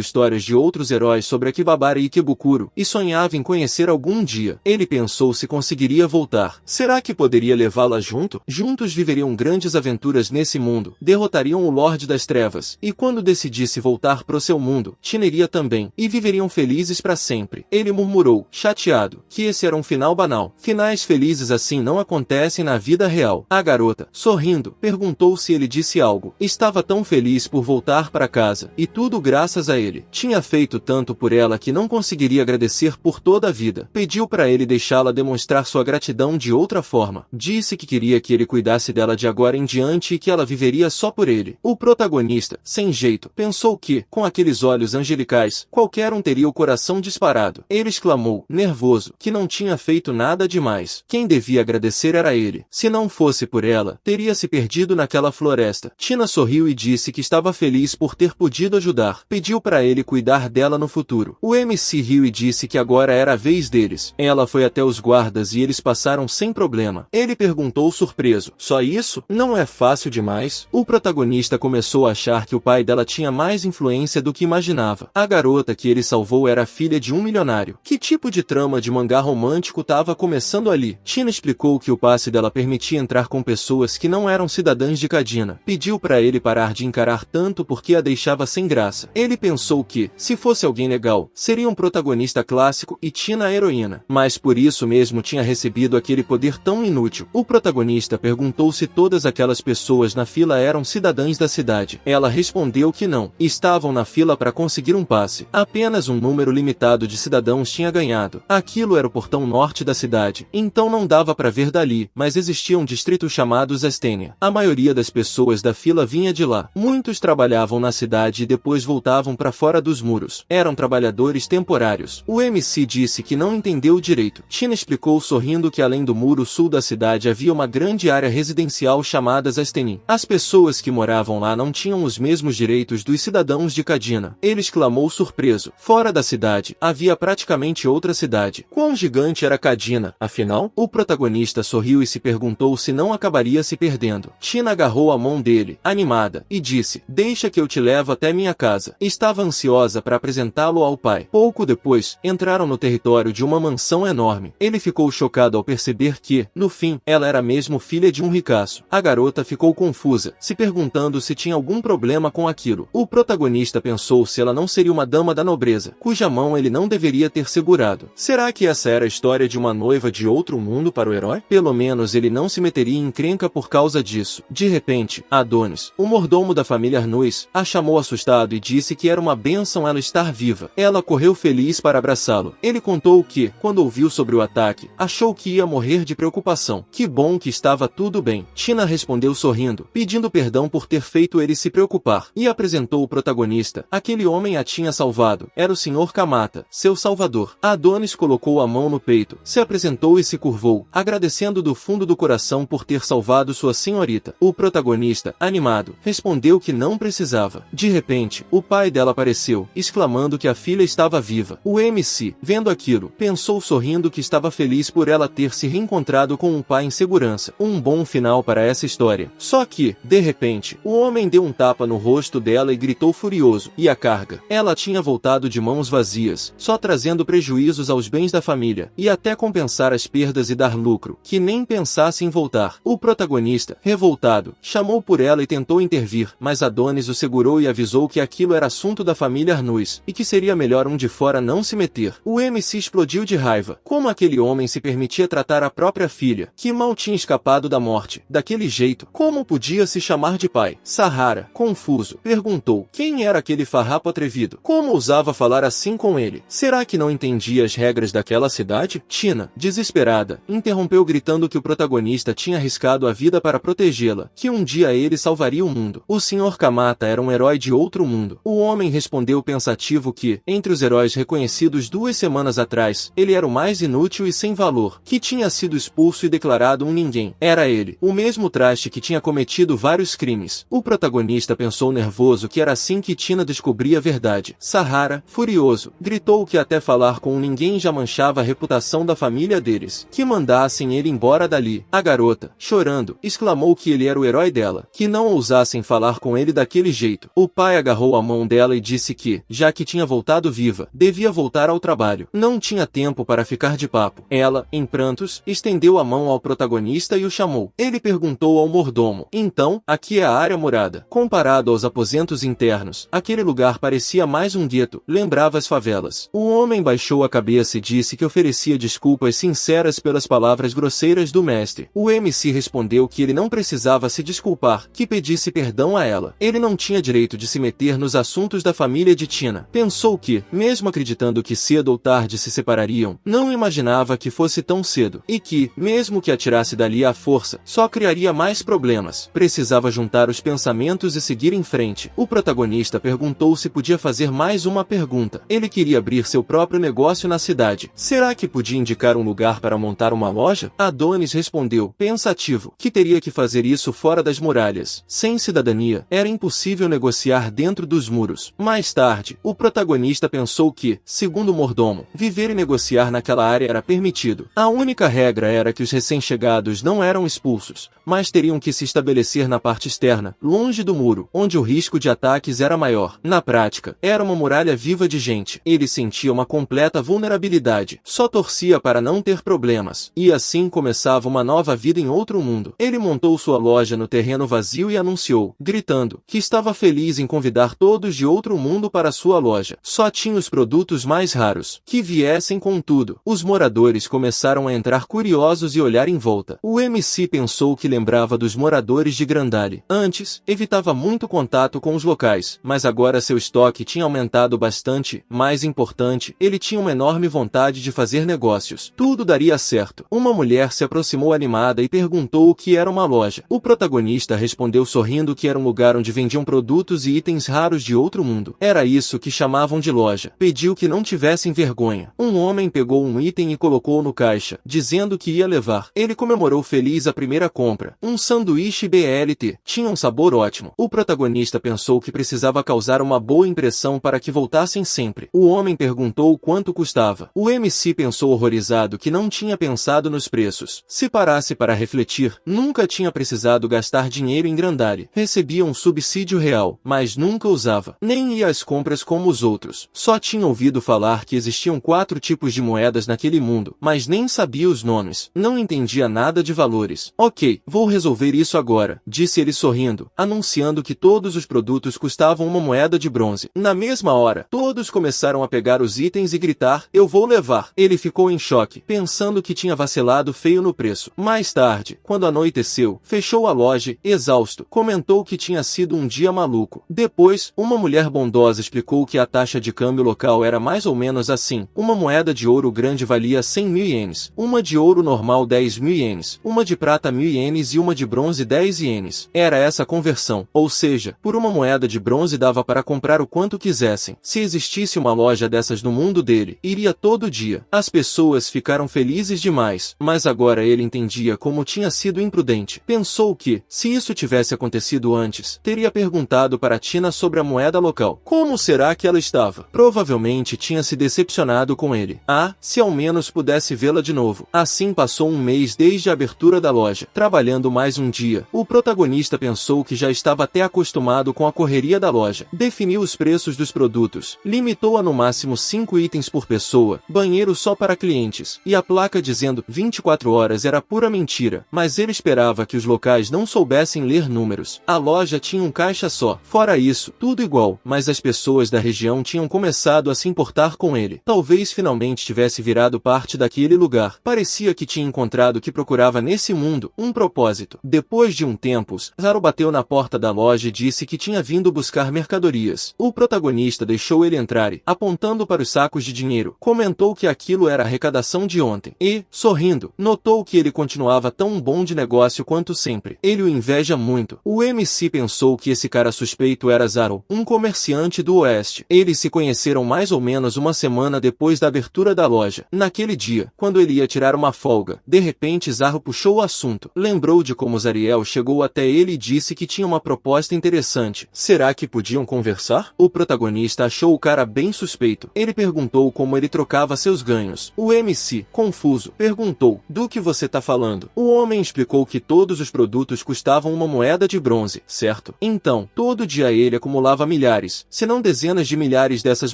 histórias de outros heróis sobre Akihabara e Ikebukuro, e sonhava em conhecer algum dia. Ele pensou se conseguiria voltar. Será que poderia levá-la junto? Juntos viveriam grandes aventuras nesse mundo, derrotariam o Lorde das Trevas, e quando decidisse voltar pro seu mundo, Tina iria também, e viveriam felizes para sempre. Ele murmurou, chateado, que esse era um final banal. Finais felizes assim não acontecem na vida real. A garota, sorrindo, perguntou se ele disse algo. Estava tão feliz por voltar para casa, e tudo graças a ele. Tinha feito tanto por ela que não conseguiria agradecer por toda a vida. Pediu para ele deixá-la demonstrar sua gratidão de outra forma. Disse que queria que ele cuidasse dela de agora em diante e que ela viveria só por ele. O protagonista, sem jeito, pensou que, com aqueles olhos angelicais, qualquer um teria o coração disparado. Ele exclamou, nervoso, que não tinha feito nada demais. Quem devia agradecer era ele. Se não fosse por ela, teria se perdido naquela floresta. Tina sorriu e disse que estava feliz por ter podido ajudar. Pediu para ele cuidar dela no futuro. O MC riu e disse que agora era a vez deles. Ela foi até os guardas e eles passaram sem problema. Ele perguntou surpreso, só isso? Não é fácil demais? O protagonista começou a achar que o pai dela tinha mais influência do que imaginava. A garota que ele salvou era filha de um milionário. Que tipo de trama de mangá romântico estava começando ali? Tina explicou que o passe dela permitia entrar com pessoas que não eram cidadãs de Cadina. Pediu para ele parar de encarar tanto porque a deixava sem graça. Ele pensou que, se fosse alguém legal, seria um protagonista clássico e Tina a heroína. Mas por isso mesmo tinha recebido aquele poder tão inútil. O protagonista perguntou se todas aquelas pessoas na fila eram cidadãs da cidade. Ela respondeu que não. Estavam na fila para conseguir um passe. Apenas um número limitado de cidadãos tinha ganhado. Aquilo era o portão norte da cidade. Então não dava para ver dali, mas existia um distrito chamado Zestênia. A maioria das pessoas da fila vinha de lá. Muitos trabalhavam na cidade e depois voltavam para fora dos muros. Eram trabalhadores temporários. O MC disse que não entendeu direito. Tina explicou sorrindo que além do muro sul da cidade havia uma grande área residencial chamada Zestênia. As pessoas que moravam lá não tinham os mesmos direitos dos cidadãos de Cadina. Ele exclamou surpreso. Fora da cidade, havia praticamente outra cidade. Quão gigante era Cadina, afinal? O protagonista sorriu e se perguntou se não acabaria se perdendo. Tina agarrou a mão dele, animada, e disse, deixa que eu te levo até minha casa. Estava ansiosa para apresentá-lo ao pai. Pouco depois, entraram no território de uma mansão enorme. Ele ficou chocado ao perceber que, no fim, ela era mesmo filha de um ricaço. A garota ficou confusa, se perguntando se tinha algum problema com aquilo. O protagonista pensou se ela não seria uma dama da nobreza, cuja mão ele não deveria ter segurado. Será que essa era a história de uma noiva de outro mundo para o herói? Pelo menos ele não se meteria em encrenca por causa disso. De repente, Adonis, o mordomo da família Arnuz, a chamou assustado e disse que era uma bênção ela estar viva. Ela correu feliz para abraçá-lo. Ele contou que, quando ouviu sobre o ataque, achou que ia morrer de preocupação. Que bom que estava tudo bem. Tina respondeu sorrindo, pedindo perdão por ter feito ele se preocupar, e apresentou o protagonista. Aquele homem a tinha salvado. Era o Sr. Kamata, seu salvador. Adonis colocou a mão no peito, se apresentou e se curvou, agradecendo do fundo do coração por ter salvado sua senhorita. O protagonista, animado, respondeu que não precisava. De repente, o pai dela apareceu, exclamando que a filha estava viva. O MC, vendo aquilo, pensou sorrindo que estava feliz por ela ter se reencontrado com um pai em segurança. Um bom final para essa história. Só que, de repente, o homem deu um tapa no rosto dela e gritou furioso. E a carga? Ela tinha voltado de mãos vazias, só trazendo prejuízos aos bens da família, e até compensar as perdas e dar lucro, que nem pensasse em voltar. O protagonista, revoltado, chamou por ela e tentou intervir, mas Adonis o segurou e avisou que aquilo era assunto da família Arnuz, e que seria melhor um de fora não se meter. O MC explodiu de raiva. Como aquele homem se permitia tratar a própria filha, que mal tinha escapado da morte, daquele jeito? Como podia se chamar de pai? Sahara, confuso, perguntou, quem era aquele farrapo atrevido? Como ousava falar assim com ele? Será que não entendia as regras daquela cidade? Tina, desesperada, interrompeu gritando que o protagonista tinha arriscado a vida para protegê-la, que um dia ele salvaria o mundo. O Sr. Kamata era um herói de outro mundo. O homem respondeu pensativo que, entre os heróis reconhecidos 2 semanas atrás, ele era o mais inútil e sem valor, que tinha sido expulso e declarado um ninguém. Era ele, o mesmo traste que tinha cometido vários crimes. O protagonista pensou nervoso que era assim que Tina descobria a verdade. Sahara, furioso, gritou que até falar com um ninguém já manchava a reputação da família deles, que mandassem ele embora dali. A garota, chorando, exclamou que ele era o herói dela, que não ousassem falar com ele daquele jeito. O pai agarrou a mão dela e disse que, já que tinha voltado viva, devia voltar ao trabalho. Não tinha tempo para ficar de papo. Ela, em prantos, estendeu a mão ao protagonista e o chamou. Ele perguntou ao mordomo: então, aqui é a área morada. Comparado aos aposentos internos, aquele lugar parecia mais um gueto, lembrava as favelas. O homem baixou a cabeça e disse que oferecia desculpas sinceras pelas palavras grosseiras do mestre. O MC respondeu que ele não precisava se desculpar, que pedisse perdão a ela. Ele não tinha direito de se meter nos assuntos da família de Tina. Pensou que, mesmo acreditando que cedo ou tarde se separariam, não imaginava que fosse tão cedo, e que, mesmo que atirasse dali à força, só criaria mais problemas. Precisava juntar os pensamentos e seguir em frente. O protagonista perguntou se podia fazer mais uma pergunta. Ele queria abrir seu próprio negócio na cidade. Será que podia indicar um lugar para montar uma loja? Adonis respondeu, pensativo, que teria que fazer isso fora das muralhas. Sem cidadania, era impossível negociar dentro dos muros. Mais tarde, o protagonista pensou que, segundo o mordomo, viver e negociar naquela área era permitido. A única regra era que os recém-chegados não eram expulsos, mas teriam que se estabelecer na parte externa, longe do muro, onde o risco de ataques era maior. Na prática, era uma muralha viva de gente. Ele sentia uma completa vulnerabilidade. Só torcia para não ter problemas. E assim começava uma nova vida em outro mundo. Ele montou sua loja no terreno vazio e anunciou, gritando, que estava feliz em convidar todos de outro mundo para sua loja. Só tinha os produtos mais raros. Que viessem com tudo. Os moradores começaram a entrar curiosos e olhar em volta. O MC pensou que lembrava dos moradores de Grandale. Antes, evitava muito contato com os locais, mas agora seu estoque tinha aumentado bastante. Mais importante, ele tinha uma enorme vontade de fazer negócios. Tudo daria certo. Uma mulher se aproximou animada e perguntou o que era uma loja. O protagonista respondeu sorrindo que era um lugar onde vendiam produtos e itens raros de outro mundo. Era isso que chamavam de loja. Pediu que não tivessem vergonha. Um homem pegou um item e colocou no caixa, dizendo que ia levar. Ele comemorou feliz a primeira compra. Um sanduíche BLT. Tinha um sabor ótimo. O protagonista pensou que precisava causar uma boa impressão para que voltassem sempre. O homem perguntou quanto custava. O MC pensou horrorizado que não tinha pensado nos preços. Se parasse para refletir, nunca tinha precisado gastar dinheiro em Grandale. Recebia um subsídio real, mas nunca usava. Nem ia às compras como os outros. Só tinha ouvido falar que existiam 4 tipos de moedas naquele mundo, mas nem sabia os nomes. Não entendia nada de valores. Ok, vou resolver isso agora, disse ele sorrindo, anunciando que todos os produtos custavam uma moeda de bronze. Na mesma hora, todos começaram a pegar os itens e gritar, eu vou levar. Ele ficou em choque, pensando que tinha vacilado feio no preço. Mais tarde, quando anoiteceu, fechou a loja, exausto, comentou que tinha sido um dia maluco. Depois, uma mulher bondosa explicou que a taxa de câmbio local era mais ou menos assim. Uma moeda de ouro grande valia 100.000 ienes, uma de ouro normal 10.000 ienes, uma de prata 1.000 ienes e uma de bronze 10 ienes. Era essa a conversão, ou seja, por uma moeda de bronze dava para comprar o quanto quisessem. Se existisse uma loja dessas no mundo dele, iria todo dia. As pessoas ficaram felizes demais, mas agora ele entendia como tinha sido imprudente. Pensou que, se isso tivesse acontecido antes, teria perguntado para Tina sobre a moeda local. Como será que ela estava? Provavelmente tinha se decepcionado com ele. Ah, se ao menos pudesse vê-la de novo. Assim passou um mês desde a abertura da loja. Trabalhando mais um dia, o protagonista pensou que já estava até acostumado com a correria da loja. Definiu os preços dos produtos, limitou a no máximo 5 itens por pessoa, banheiro só para clientes, e a placa dizendo 24 horas era pura mentira, mas ele esperava que os locais não soubessem ler números. A loja tinha um caixa só. Fora isso, tudo igual, mas as pessoas da região tinham começado a se importar com ele. Talvez finalmente tivesse virado parte daquele lugar. Parecia que tinha encontrado o que procurava nesse mundo, um propósito. Depois de um tempo, Zaro bateu na porta da loja e disse que tinha vindo buscar mercadorias. O protagonista deixou ele entrar e, apontando para os sacos de dinheiro, comentou que aquilo era a arrecadação de ontem. E, sorrindo, notou que ele continuava tão bom de negócio quanto sempre. Ele o inveja muito. O MC pensou que esse cara suspeito era Zaro, um comerciante do oeste. Eles se conheceram mais ou menos uma semana depois da abertura da loja. Naquele dia, quando ele ia tirar uma folga, de repente Zaro puxou o assunto. Lembrou de como Zariel chegou até ele e disse que tinha uma proposta interessante. Será que podiam conversar? O protagonista achou o cara bem suspeito. Ele perguntou como ele trocava seus ganhos. O MC, confuso, perguntou, do que você tá falando? entendo. O homem explicou que todos os produtos custavam uma moeda de bronze, certo? Então, todo dia ele acumulava milhares, se não dezenas de milhares dessas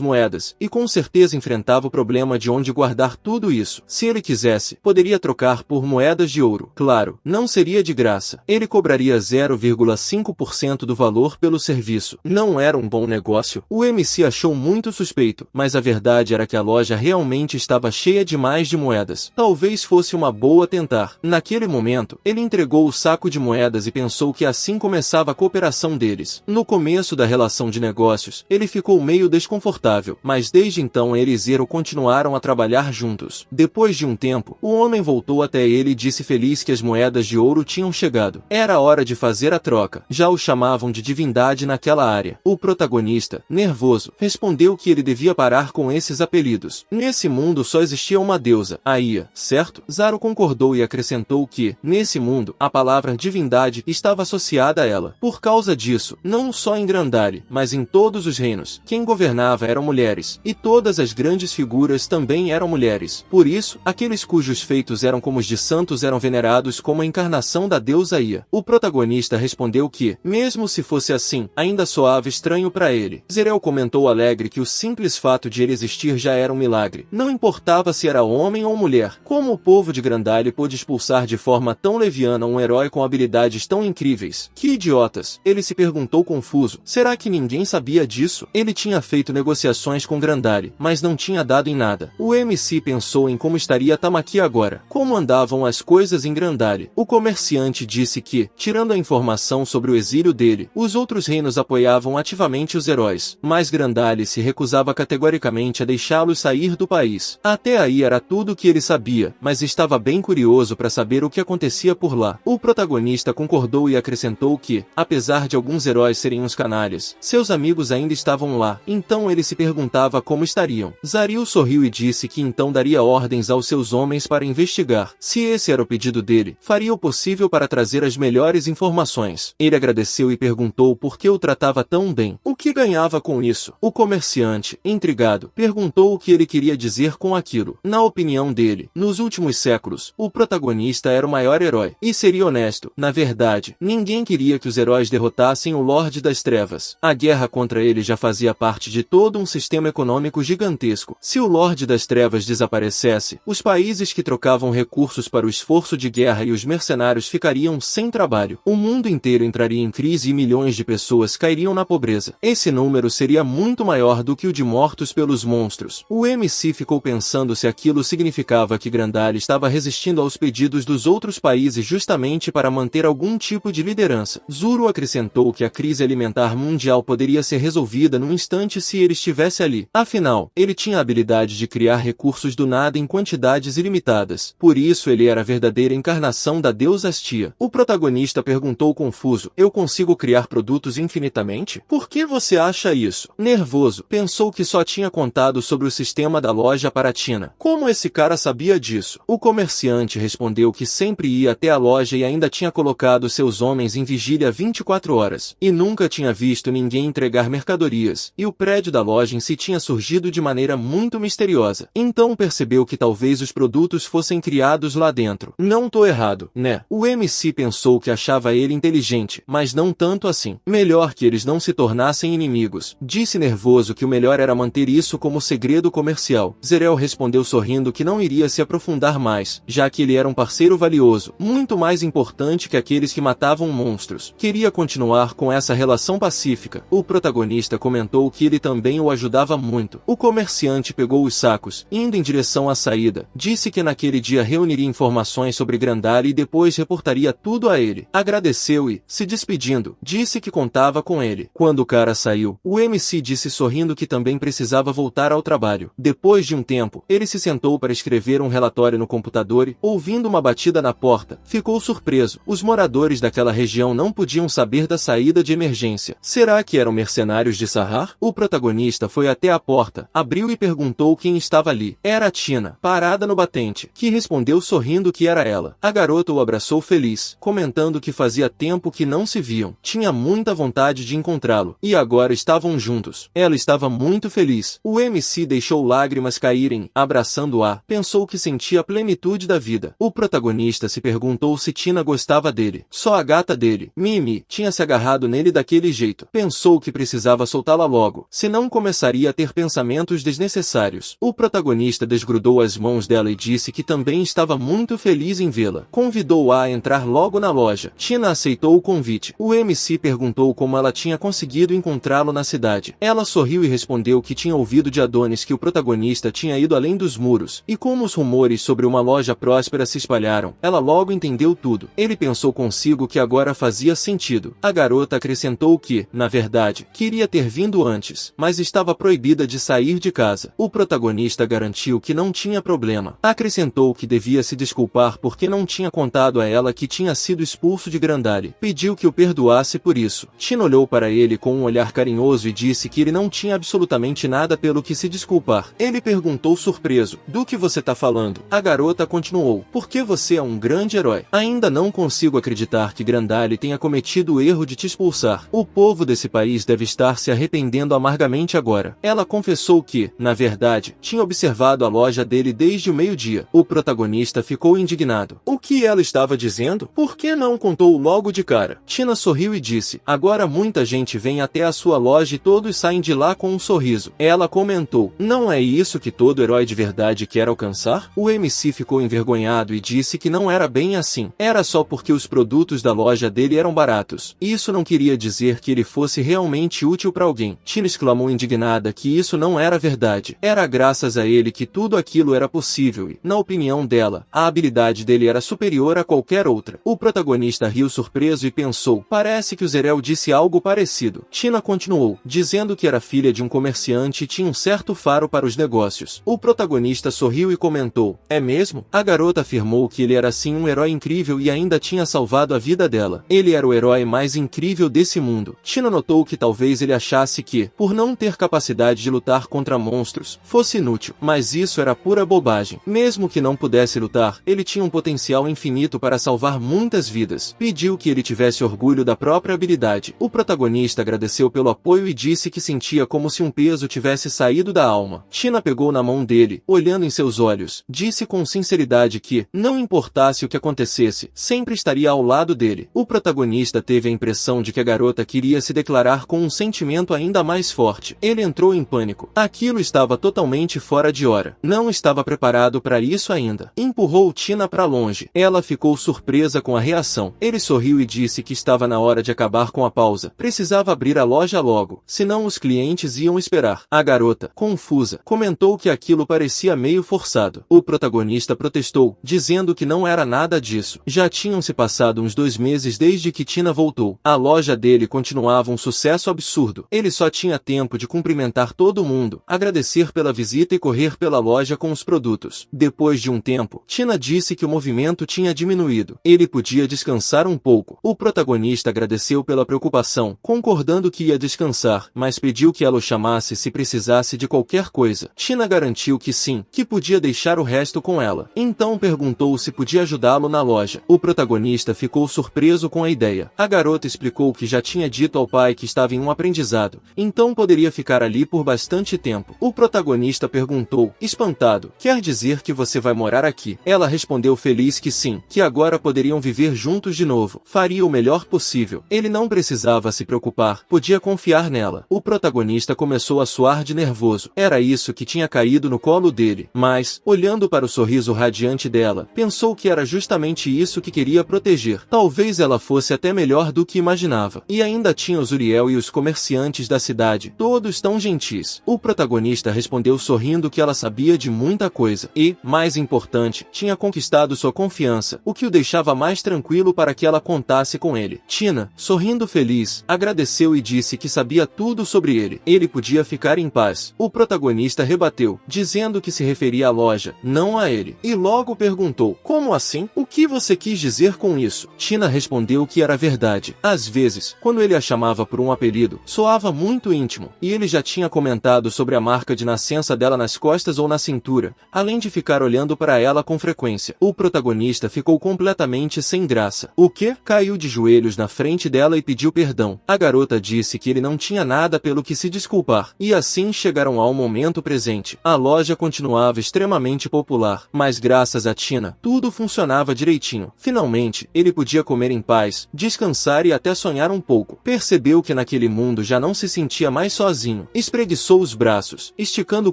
moedas, e com certeza enfrentava o problema de onde guardar tudo isso. Se ele quisesse, poderia trocar por moedas de ouro. Claro, não seria de graça. Ele cobraria 0,5% do valor pelo serviço. Não era um bom negócio? O MC achou muito suspeito, mas a verdade era que a loja realmente estava cheia demais de moedas. Talvez fosse uma boa tentar. Naquele momento, ele entregou o saco de moedas e pensou que assim começava a cooperação deles. No começo da relação de negócios, ele ficou meio desconfortável, mas desde então ele e Zero continuaram a trabalhar juntos. Depois de um tempo, o homem voltou até ele e disse feliz que as moedas de ouro tinham chegado. Era hora de fazer a troca. Já o chamavam de divindade naquela área. O protagonista, nervoso, respondeu que ele devia parar com esses apelidos. Nesse mundo só existia uma deusa, a Ia, certo? Zaro concordou e acrescentou que, nesse mundo, a palavra divindade estava associada a ela. Por causa disso, não só em Grandali, mas em todos os reinos, quem governava eram mulheres, e todas as grandes figuras também eram mulheres. Por isso, aqueles cujos feitos eram como os de santos eram venerados como a encarnação da deusa Ia. O protagonista respondeu que, mesmo se fosse assim, ainda soava estranho para ele. Zerel comentou alegre que o simples fato de ele existir já era um milagre. Não importava se era homem ou mulher. Como o povo de Grandali pôde expulsar de forma tão leviana um herói com habilidades tão incríveis? Que idiotas! Ele se perguntou confuso. Será que ninguém sabia disso? Ele tinha feito negociações com Grandali, mas não tinha dado em nada. O MC pensou em como estaria Tamaki agora. Como andavam as coisas em Grandali? O comerciante disse que, tirando a informação sobre o exílio dele, os outros reinos apoiavam ativamente os heróis, mas Grandali se recusava categoricamente a deixá-los sair do país. Até aí era tudo o que ele sabia, mas estava bem curioso para saber o que acontecia por lá. O protagonista concordou e acrescentou que, apesar de alguns heróis serem uns canalhas, seus amigos ainda estavam lá, então ele se perguntava como estariam. Zaril sorriu e disse que então daria ordens aos seus homens para investigar. Se esse era o pedido dele, faria o possível para trazer as melhores informações. Ele agradeceu e perguntou por que o tratava tão bem. O que ganhava com isso? O comerciante, intrigado, perguntou o que ele queria dizer com aquilo. Na opinião dele, nos últimos séculos, o protagonista era o maior herói. E seria honesto, na verdade, ninguém queria que os heróis derrotassem o Lorde das Trevas. A guerra contra ele já fazia parte de todo um sistema econômico gigantesco. Se o Lorde das Trevas desaparecesse, os países que trocavam recursos para o esforço de guerra e os mercenários ficariam sem trabalho. O mundo inteiro entraria em crise e milhões de pessoas cairiam na pobreza. Esse número seria muito maior do que o de mortos pelos monstros. O MC ficou pensando se aquilo significava que Grandali estava resistindo aos pedidos dos outros países justamente para manter algum tipo de liderança. Zuro acrescentou que a crise alimentar mundial poderia ser resolvida num instante se ele estivesse ali. Afinal, ele tinha a habilidade de criar recursos do nada em quantidades ilimitadas. Por isso ele era a verdadeira encarnação da deusa Astia. O protagonista perguntou confuso: eu consigo criar produtos infinitamente? Por que você acha isso? Nervoso, pensou que só tinha contado sobre o sistema da loja para a Tina. Como esse cara sabia disso? O comerciante respondeu que sempre ia até a loja e ainda tinha colocado seus homens em vigília 24 horas. E nunca tinha visto ninguém entregar mercadorias. E o prédio da loja em si tinha surgido de maneira muito misteriosa. Então percebeu que talvez os produtos fossem criados lá dentro. Não tô errado, né? O MC pensou que achava ele inteligente, mas não tanto assim. Melhor que eles não se tornassem inimigos. Disse nervoso que o melhor era manter isso como segredo comercial. Zerel respondeu sorrindo que não iria se aprofundar mais, já que ele era um parceiro valioso, muito mais importante que aqueles que matavam monstros. Queria continuar com essa relação pacífica. O protagonista comentou que ele também o ajudava muito. O comerciante pegou os sacos, indo em direção à saída. Disse que naquele dia reuniria informações sobre Grandali e depois reportaria tudo a ele. Agradeceu e, se despedindo, disse que contava com ele. Quando o cara saiu, o MC disse sorrindo que também precisava voltar ao trabalho. Depois de um tempo, ele se sentou para escrever um relatório no computador e, ouvindo uma batida na porta, ficou surpreso. Os moradores daquela região não podiam saber da saída de emergência. Será que eram mercenários de Sahar? O protagonista foi até a porta, abriu e perguntou quem estava ali. Era a Tina, parada no batente, que respondeu sorrindo que era ela. A garota o abraçou feliz, comentando que fazia tempo que não se viam. Tinha muita vontade de encontrá-lo, e agora estavam juntos. Ela estava muito feliz. O MC deixou lágrimas caírem, abraçando-a. Pensou que sentia a plenitude da vida. O protagonista protagonista se perguntou se Tina gostava dele. Só a gata dele, Mimi, tinha se agarrado nele daquele jeito. Pensou que precisava soltá-la logo, senão começaria a ter pensamentos desnecessários. O protagonista desgrudou as mãos dela e disse que também estava muito feliz em vê-la. Convidou-a a entrar logo na loja. Tina aceitou o convite. O MC perguntou como ela tinha conseguido encontrá-lo na cidade. Ela sorriu e respondeu que tinha ouvido de Adonis que o protagonista tinha ido além dos muros, e como os rumores sobre uma loja próspera se espalharam, ela logo entendeu tudo. Ele pensou consigo que agora fazia sentido. A garota acrescentou que, na verdade, queria ter vindo antes, mas estava proibida de sair de casa. O protagonista garantiu que não tinha problema. Acrescentou que devia se desculpar porque não tinha contado a ela que tinha sido expulso de Grandali. Pediu que o perdoasse por isso. Tina olhou para ele com um olhar carinhoso e disse que ele não tinha absolutamente nada pelo que se desculpar. Ele perguntou surpreso: "Do que você tá falando?" A garota continuou: "Porque você é um grande herói. Ainda não consigo acreditar que Grandali tenha cometido o erro de te expulsar. O povo desse país deve estar se arrependendo amargamente agora." Ela confessou que, na verdade, tinha observado a loja dele desde o meio-dia. O protagonista ficou indignado. O que ela estava dizendo? Por que não contou logo de cara? Tina sorriu e disse: "Agora muita gente vem até a sua loja e todos saem de lá com um sorriso." Ela comentou: "Não é isso que todo herói de verdade quer alcançar?" O MC ficou envergonhado e disse que não era bem assim. Era só porque os produtos da loja dele eram baratos. Isso não queria dizer que ele fosse realmente útil para alguém. Tina exclamou indignada que isso não era verdade. Era graças a ele que tudo aquilo era possível e, na opinião dela, a habilidade dele era superior a qualquer outra. O protagonista riu surpreso e pensou: "Parece que o Zerel disse algo parecido." Tina continuou, dizendo que era filha de um comerciante e tinha um certo faro para os negócios. O protagonista sorriu e comentou: "É mesmo?" A garota afirmou que ele era sim um herói incrível e ainda tinha salvado a vida dela. Ele era o herói mais incrível desse mundo. Tina notou que talvez ele achasse que, por não ter capacidade de lutar contra monstros, fosse inútil, mas isso era pura bobagem. Mesmo que não pudesse lutar, ele tinha um potencial infinito para salvar muitas vidas. Pediu que ele tivesse orgulho da própria habilidade. O protagonista agradeceu pelo apoio e disse que sentia como se um peso tivesse saído da alma. Tina pegou na mão dele, olhando em seus olhos, disse com sinceridade que, não importasse o que acontecesse, sempre estaria ao lado dele. O protagonista teve a impressão de que a garota queria se declarar com um sentimento ainda mais forte. Ele entrou em pânico. Aquilo estava totalmente fora de hora. Não estava preparado para isso ainda. Empurrou Tina para longe. Ela ficou surpresa com a reação. Ele sorriu e disse que estava na hora de acabar com a pausa. Precisava abrir a loja logo, senão os clientes iam esperar. A garota, confusa, comentou que aquilo parecia meio forçado. O protagonista protestou, dizendo que não era nada disso. Já tinham se passado uns 2 meses desde que Tina voltou. A loja dele continuava um sucesso absurdo. Ele só tinha tempo de cumprimentar todo mundo, agradecer pela visita e correr pela loja com os produtos. Depois de um tempo, Tina disse que o movimento tinha diminuído. Ele podia descansar um pouco. O protagonista agradeceu pela preocupação, concordando que ia descansar, mas pediu que ela o chamasse se precisasse de qualquer coisa. Tina garantiu que sim, que podia deixar o resto com ela. Então perguntou se podia ajudá-lo na loja. O protagonista ficou surpreso com a ideia. A garota explicou que já tinha dito ao pai que estava em um aprendizado, então poderia ficar ali por bastante tempo. O protagonista perguntou, espantado: "Quer dizer que você vai morar aqui?" Ela respondeu feliz que sim, que agora poderiam viver juntos de novo. Faria o melhor possível. Ele não precisava se preocupar, podia confiar nela. O protagonista começou a suar de nervoso. Era isso que tinha caído no colo dele. Mas, olhando para o sorriso radiante dela, pensou que era justamente isso que queria proteger. Talvez ela fosse até melhor do que imaginava. E ainda tinha os Uriel e os comerciantes da cidade, todos tão gentis. O protagonista respondeu sorrindo que ela sabia de muita coisa e, mais importante, tinha conquistado sua confiança, o que o deixava mais tranquilo para que ela contasse com ele. Tina, sorrindo feliz, agradeceu e disse que sabia tudo sobre ele. Ele podia ficar em paz. O protagonista rebateu, dizendo que se referia à loja, não a ele. E logo perguntou: "Como assim? O que você quis dizer com isso?" Tina respondeu que era verdade. Às vezes, quando ele a chamava por um apelido, soava muito íntimo, e ele já tinha comentado sobre a marca de nascença dela nas costas ou na cintura, além de ficar olhando para ela com frequência. O protagonista ficou completamente sem graça. O quê? Caiu de joelhos na frente dela e pediu perdão. A garota disse que ele não tinha nada pelo que se desculpar, e assim chegaram ao momento presente. A loja continuava extremamente popular, mas graças a Tina, tudo Tudo funcionava direitinho. Finalmente, ele podia comer em paz, descansar e até sonhar um pouco. Percebeu que naquele mundo já não se sentia mais sozinho. Espreguiçou os braços, esticando o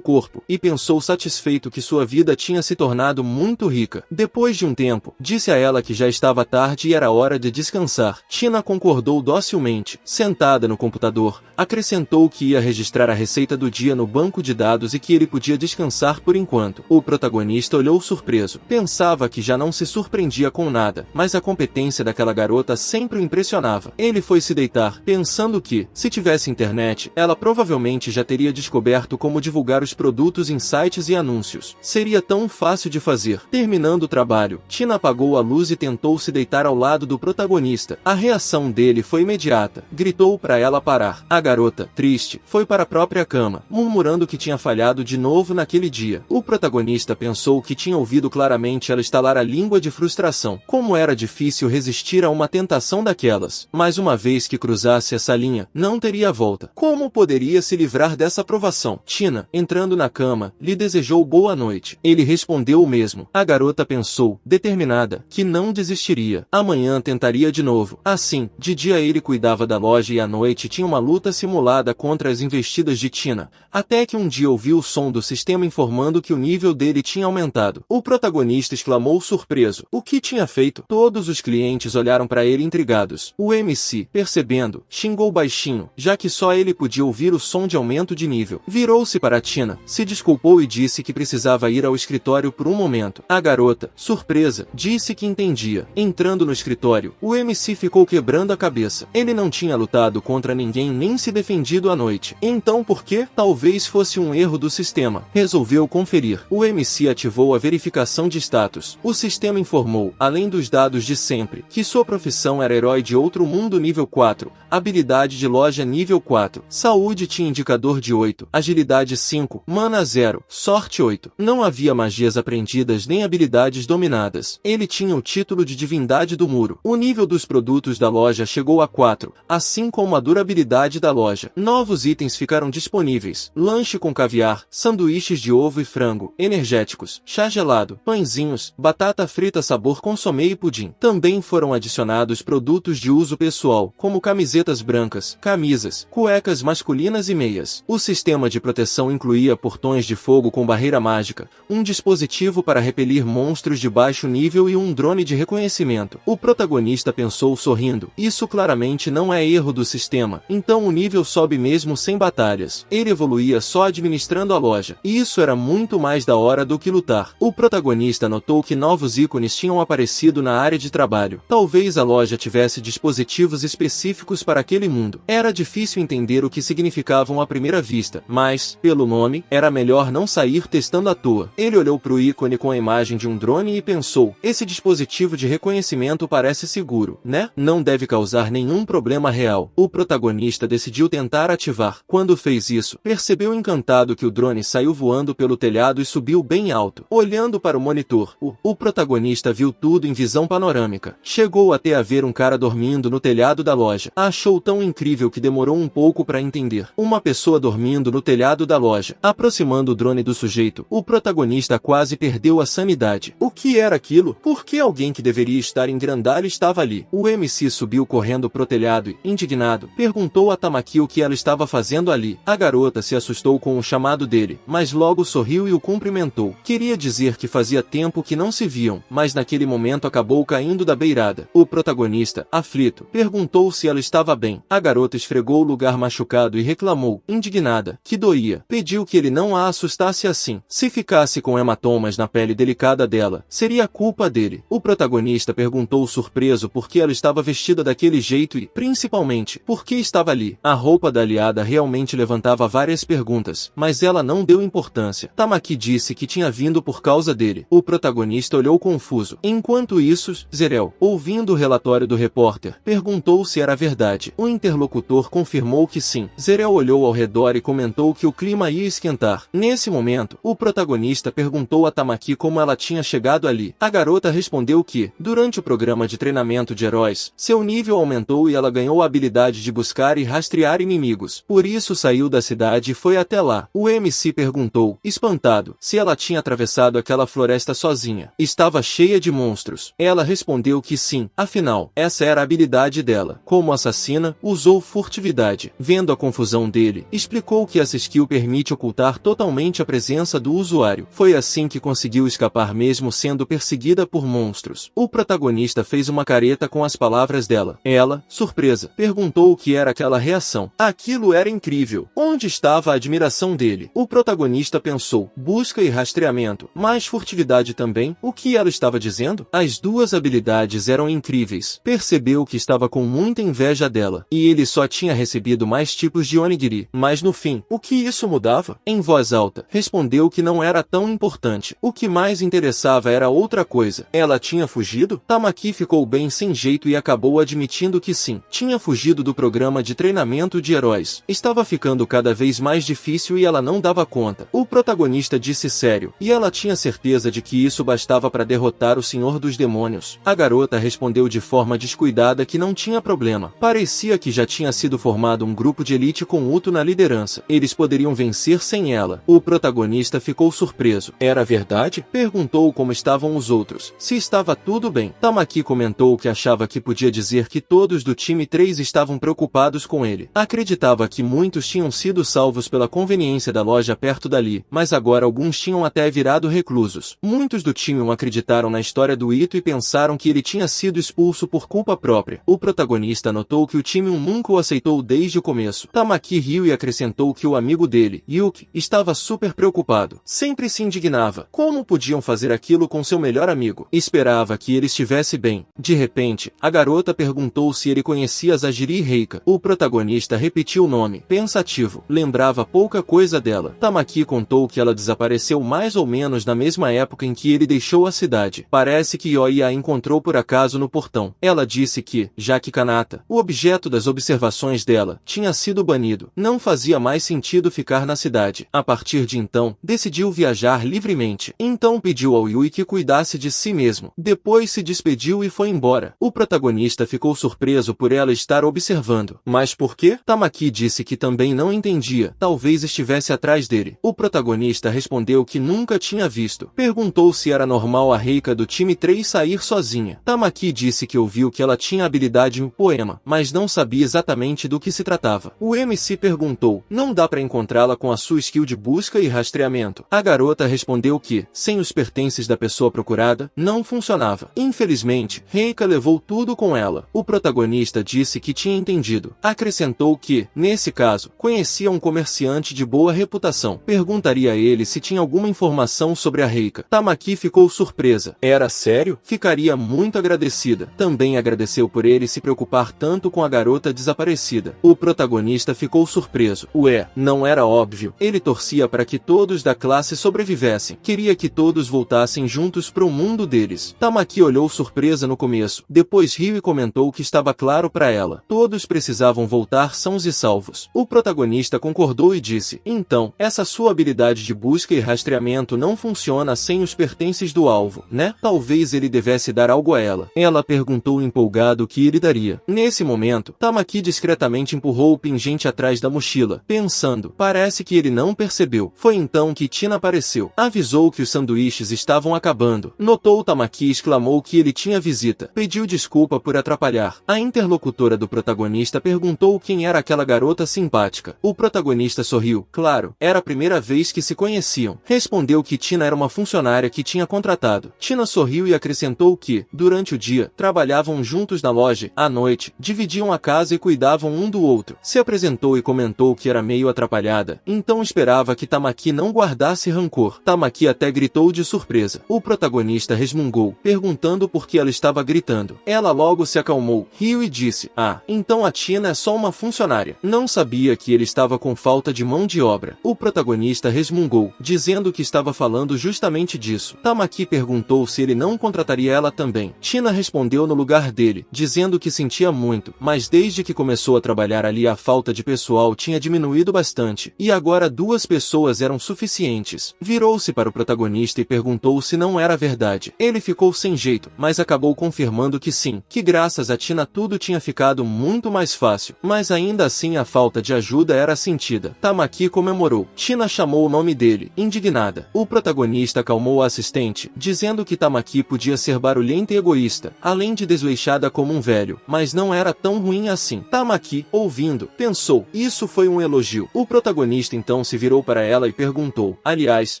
corpo, e pensou satisfeito que sua vida tinha se tornado muito rica. Depois de um tempo, disse a ela que já estava tarde e era hora de descansar. Tina concordou docilmente. Sentada no computador, acrescentou que ia registrar a receita do dia no banco de dados e que ele podia descansar por enquanto. O protagonista olhou surpreso. Pensava que já não se surpreendia com nada, mas a competência daquela garota sempre o impressionava. Ele foi se deitar, pensando que, se tivesse internet, ela provavelmente já teria descoberto como divulgar os produtos em sites e anúncios. Seria tão fácil de fazer. Terminando o trabalho, Tina apagou a luz e tentou se deitar ao lado do protagonista. A reação dele foi imediata. Gritou para ela parar. A garota, triste, foi para a própria cama, murmurando que tinha falhado de novo naquele dia. O protagonista pensou que tinha ouvido claramente ela estalar a língua de frustração. Como era difícil resistir a uma tentação daquelas. Mas uma vez que cruzasse essa linha, não teria volta. Como poderia se livrar dessa provação? Tina, entrando na cama, lhe desejou boa noite. Ele respondeu o mesmo. A garota pensou, determinada, que não desistiria. Amanhã tentaria de novo. Assim, de dia ele cuidava da loja e à noite tinha uma luta simulada contra as investidas de Tina. Até que um dia ouviu o som do sistema informando que o nível dele tinha aumentado. O protagonista exclamou surpreso. O que tinha feito? Todos os clientes olharam para ele intrigados. O MC, percebendo, xingou baixinho, já que só ele podia ouvir o som de aumento de nível. Virou-se para Tina, se desculpou e disse que precisava ir ao escritório por um momento. A garota, surpresa, disse que entendia. Entrando no escritório, o MC ficou quebrando a cabeça. Ele não tinha lutado contra ninguém nem se defendido à noite. Então por quê? Talvez fosse um erro do sistema. Resolveu conferir. O MC ativou a verificação de status. O sistema informou, além dos dados de sempre, que sua profissão era herói de outro mundo nível 4, habilidade de loja nível 4, saúde tinha indicador de 8, agilidade 5, mana 0, sorte 8. Não havia magias aprendidas nem habilidades dominadas. Ele tinha o título de divindade do muro. O nível dos produtos da loja chegou a 4, assim como a durabilidade da loja. Novos itens ficaram disponíveis. Lanche com caviar, sanduíches de ovo e frango, energéticos, chá gelado, pãezinhos, batata frita sabor consomé e pudim. Também foram adicionados produtos de uso pessoal, como camisetas brancas, camisas, cuecas masculinas e meias. O sistema de proteção incluía portões de fogo com barreira mágica, um dispositivo para repelir monstros de baixo nível e um drone de reconhecimento. O protagonista pensou sorrindo. Isso claramente não é erro do sistema, então o nível sobe mesmo sem batalhas. Ele evoluía só administrando a loja. E isso era muito mais da hora do que lutar. O protagonista notou que novos ícones tinham aparecido na área de trabalho. Talvez a loja tivesse dispositivos específicos para aquele mundo. Era difícil entender o que significavam à primeira vista, mas, pelo nome, era melhor não sair testando à toa. Ele olhou para o ícone com a imagem de um drone e pensou, esse dispositivo de reconhecimento parece seguro, né? Não deve causar nenhum problema real. O protagonista decidiu tentar ativar. Quando fez isso, percebeu encantado que o drone saiu voando pelo telhado e subiu bem alto. Olhando para o monitor, o protagonista viu tudo em visão panorâmica. Chegou até a ver um cara dormindo no telhado da loja. Achou tão incrível que demorou um pouco para entender. Uma pessoa dormindo no telhado da loja. Aproximando o drone do sujeito, o protagonista quase perdeu a sanidade. O que era aquilo? Por que alguém que deveria estar em Grandalha estava ali? O MC subiu correndo pro telhado e, indignado, perguntou a Tamaki o que ela estava fazendo ali. A garota se assustou com o chamado dele, mas logo sorriu e o cumprimentou. Queria dizer que fazia tempo que não se viam, mas naquele momento acabou caindo da beirada. O protagonista, aflito, perguntou se ela estava bem. A garota esfregou o lugar machucado e reclamou, indignada, que doía. Pediu que ele não a assustasse assim. Se ficasse com hematomas na pele delicada dela, seria culpa dele. O protagonista perguntou surpreso por que ela estava vestida daquele jeito e, principalmente, por que estava ali. A roupa da aliada realmente levantava várias perguntas, mas ela não deu importância. Tamaki disse que tinha vindo por causa dele. O protagonista olhou confuso. Enquanto isso, Zerel, ouvindo o relatório do repórter, perguntou se era verdade. O interlocutor confirmou que sim. Zerel olhou ao redor e comentou que o clima ia esquentar. Nesse momento, o protagonista perguntou a Tamaki como ela tinha chegado ali. A garota respondeu que, durante o programa de treinamento de heróis, seu nível aumentou e ela ganhou a habilidade de buscar e rastrear inimigos. Por isso saiu da cidade e foi até lá. O MC perguntou, espantado, se ela tinha atravessado aquela floresta sozinha. sozinha. Estava cheia de monstros. Ela respondeu que sim, afinal, essa era a habilidade dela. Como assassina, usou furtividade. Vendo a confusão dele, explicou que essa skill permite ocultar totalmente a presença do usuário. Foi assim que conseguiu escapar mesmo sendo perseguida por monstros. O protagonista fez uma careta com as palavras dela. Ela, surpresa, perguntou o que era aquela reação. Aquilo era incrível. Onde estava a admiração dele? O protagonista pensou, busca e rastreamento, mas furtividade também? O que ela estava dizendo? As duas habilidades eram incríveis. Percebeu que estava com muita inveja dela, e ele só tinha recebido mais tipos de onigiri. Mas no fim, o que isso mudava? Em voz alta, respondeu que não era tão importante. O que mais interessava era outra coisa. Ela tinha fugido? Tamaki ficou bem sem jeito e acabou admitindo que sim. Tinha fugido do programa de treinamento de heróis. Estava ficando cada vez mais difícil e ela não dava conta. O protagonista disse sério, e ela tinha certeza de que isso bastava para derrotar o Senhor dos Demônios. A garota respondeu de forma descuidada que não tinha problema. Parecia que já tinha sido formado um grupo de elite com Uto na liderança. Eles poderiam vencer sem ela. O protagonista ficou surpreso. Era verdade? Perguntou como estavam os outros. Se estava tudo bem. Tamaki comentou que achava que podia dizer que todos do time 3 estavam preocupados com ele. Acreditava que muitos tinham sido salvos pela conveniência da loja perto dali, mas agora alguns tinham até virado reclusos. Muitos do time 1 acreditaram na história do Ito e pensaram que ele tinha sido expulso por culpa própria. O protagonista notou que o time 1 nunca o aceitou desde o começo. Tamaki riu e acrescentou que o amigo dele, Yuki, estava super preocupado. Sempre se indignava. Como podiam fazer aquilo com seu melhor amigo? Esperava que ele estivesse bem. De repente, a garota perguntou se ele conhecia Zajiri Reika. O protagonista repetiu o nome, pensativo. Lembrava pouca coisa dela. Tamaki contou que ela desapareceu mais ou menos na mesma época em que ele deixou a cidade. Parece que Yoi a encontrou por acaso no portão. Ela disse que, já que Kanata, o objeto das observações dela, tinha sido banido, não fazia mais sentido ficar na cidade. A partir de então, decidiu viajar livremente. Então pediu ao Yui que cuidasse de si mesmo. Depois se despediu e foi embora. O protagonista ficou surpreso por ela estar observando. Mas por quê? Tamaki disse que também não entendia. Talvez estivesse atrás dele. O protagonista respondeu que nunca tinha visto. Perguntou se era normal a Reika do time 3 sair sozinha. Tamaki disse que ouviu que ela tinha habilidade em um poema, mas não sabia exatamente do que se tratava. O MC perguntou, não dá para encontrá-la com a sua skill de busca e rastreamento? A garota respondeu que, sem os pertences da pessoa procurada, não funcionava. Infelizmente, Reika levou tudo com ela. O protagonista disse que tinha entendido. Acrescentou que, nesse caso, conhecia um comerciante de boa reputação. Perguntaria a ele se tinha alguma informação sobre a Reika. Tamaki ficou surpresa. Era sério? Ficaria muito agradecida. Também agradeceu por ele se preocupar tanto com a garota desaparecida. O protagonista ficou surpreso. Ué, não era óbvio. Ele torcia para que todos da classe sobrevivessem. Queria que todos voltassem juntos para o mundo deles. Tamaki olhou surpresa no começo. Depois riu e comentou que estava claro para ela. Todos precisavam voltar sãos e salvos. O protagonista concordou e disse, então, essa sua habilidade de busca e rastreamento não funciona sem os pertences do alvo, né? Talvez ele devesse dar algo a ela. Ela perguntou empolgado o que ele daria. Nesse momento, Tamaki discretamente empurrou o pingente atrás da mochila, pensando, parece que ele não percebeu. Foi então que Tina apareceu. Avisou que os sanduíches estavam acabando. Notou Tamaki e exclamou que ele tinha visita. Pediu desculpa por atrapalhar. A interlocutora do protagonista perguntou quem era aquela garota simpática. O protagonista sorriu. Claro, era a primeira vez que se conheciam. Respondeu que Tina era uma funcionária que tinha contratado. Tina sorriu e acrescentou que, durante o dia, trabalhavam juntos na loja. À noite, dividiam a casa e cuidavam um do outro. Se apresentou e comentou que era meio atrapalhada. Então esperava que Tamaki não guardasse rancor. Tamaki até gritou de surpresa. O protagonista resmungou, perguntando por que ela estava gritando. Ela logo se acalmou, riu e disse, então a Tina é só uma funcionária. Não sabia que ele estava com falta de mão de obra. O protagonista resmungou, dizendo que estava falando justamente disso. Tamaki perguntou se ele não contrataria ela também. Tina respondeu no lugar dele, dizendo que sentia muito, mas desde que começou a trabalhar ali a falta de pessoal tinha diminuído bastante, e agora 2 pessoas eram suficientes. Virou-se para o protagonista e perguntou se não era verdade. Ele ficou sem jeito, mas acabou confirmando que sim, que graças a Tina tudo tinha ficado muito mais fácil, mas ainda assim a falta de ajuda era sentida. Tamaki comemorou. Tina chamou o nome dele, indignada. O protagonista acalmou a assistente suavemente, dizendo que Tamaki podia ser barulhenta e egoísta, além de desleixada como um velho, mas não era tão ruim assim. Tamaki, ouvindo, pensou, isso foi um elogio. O protagonista então se virou para ela e perguntou, aliás,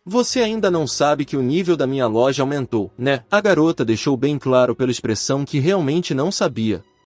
você ainda não sabe que o nível da minha loja aumentou, né? A garota deixou bem claro pela expressão que realmente não sabia.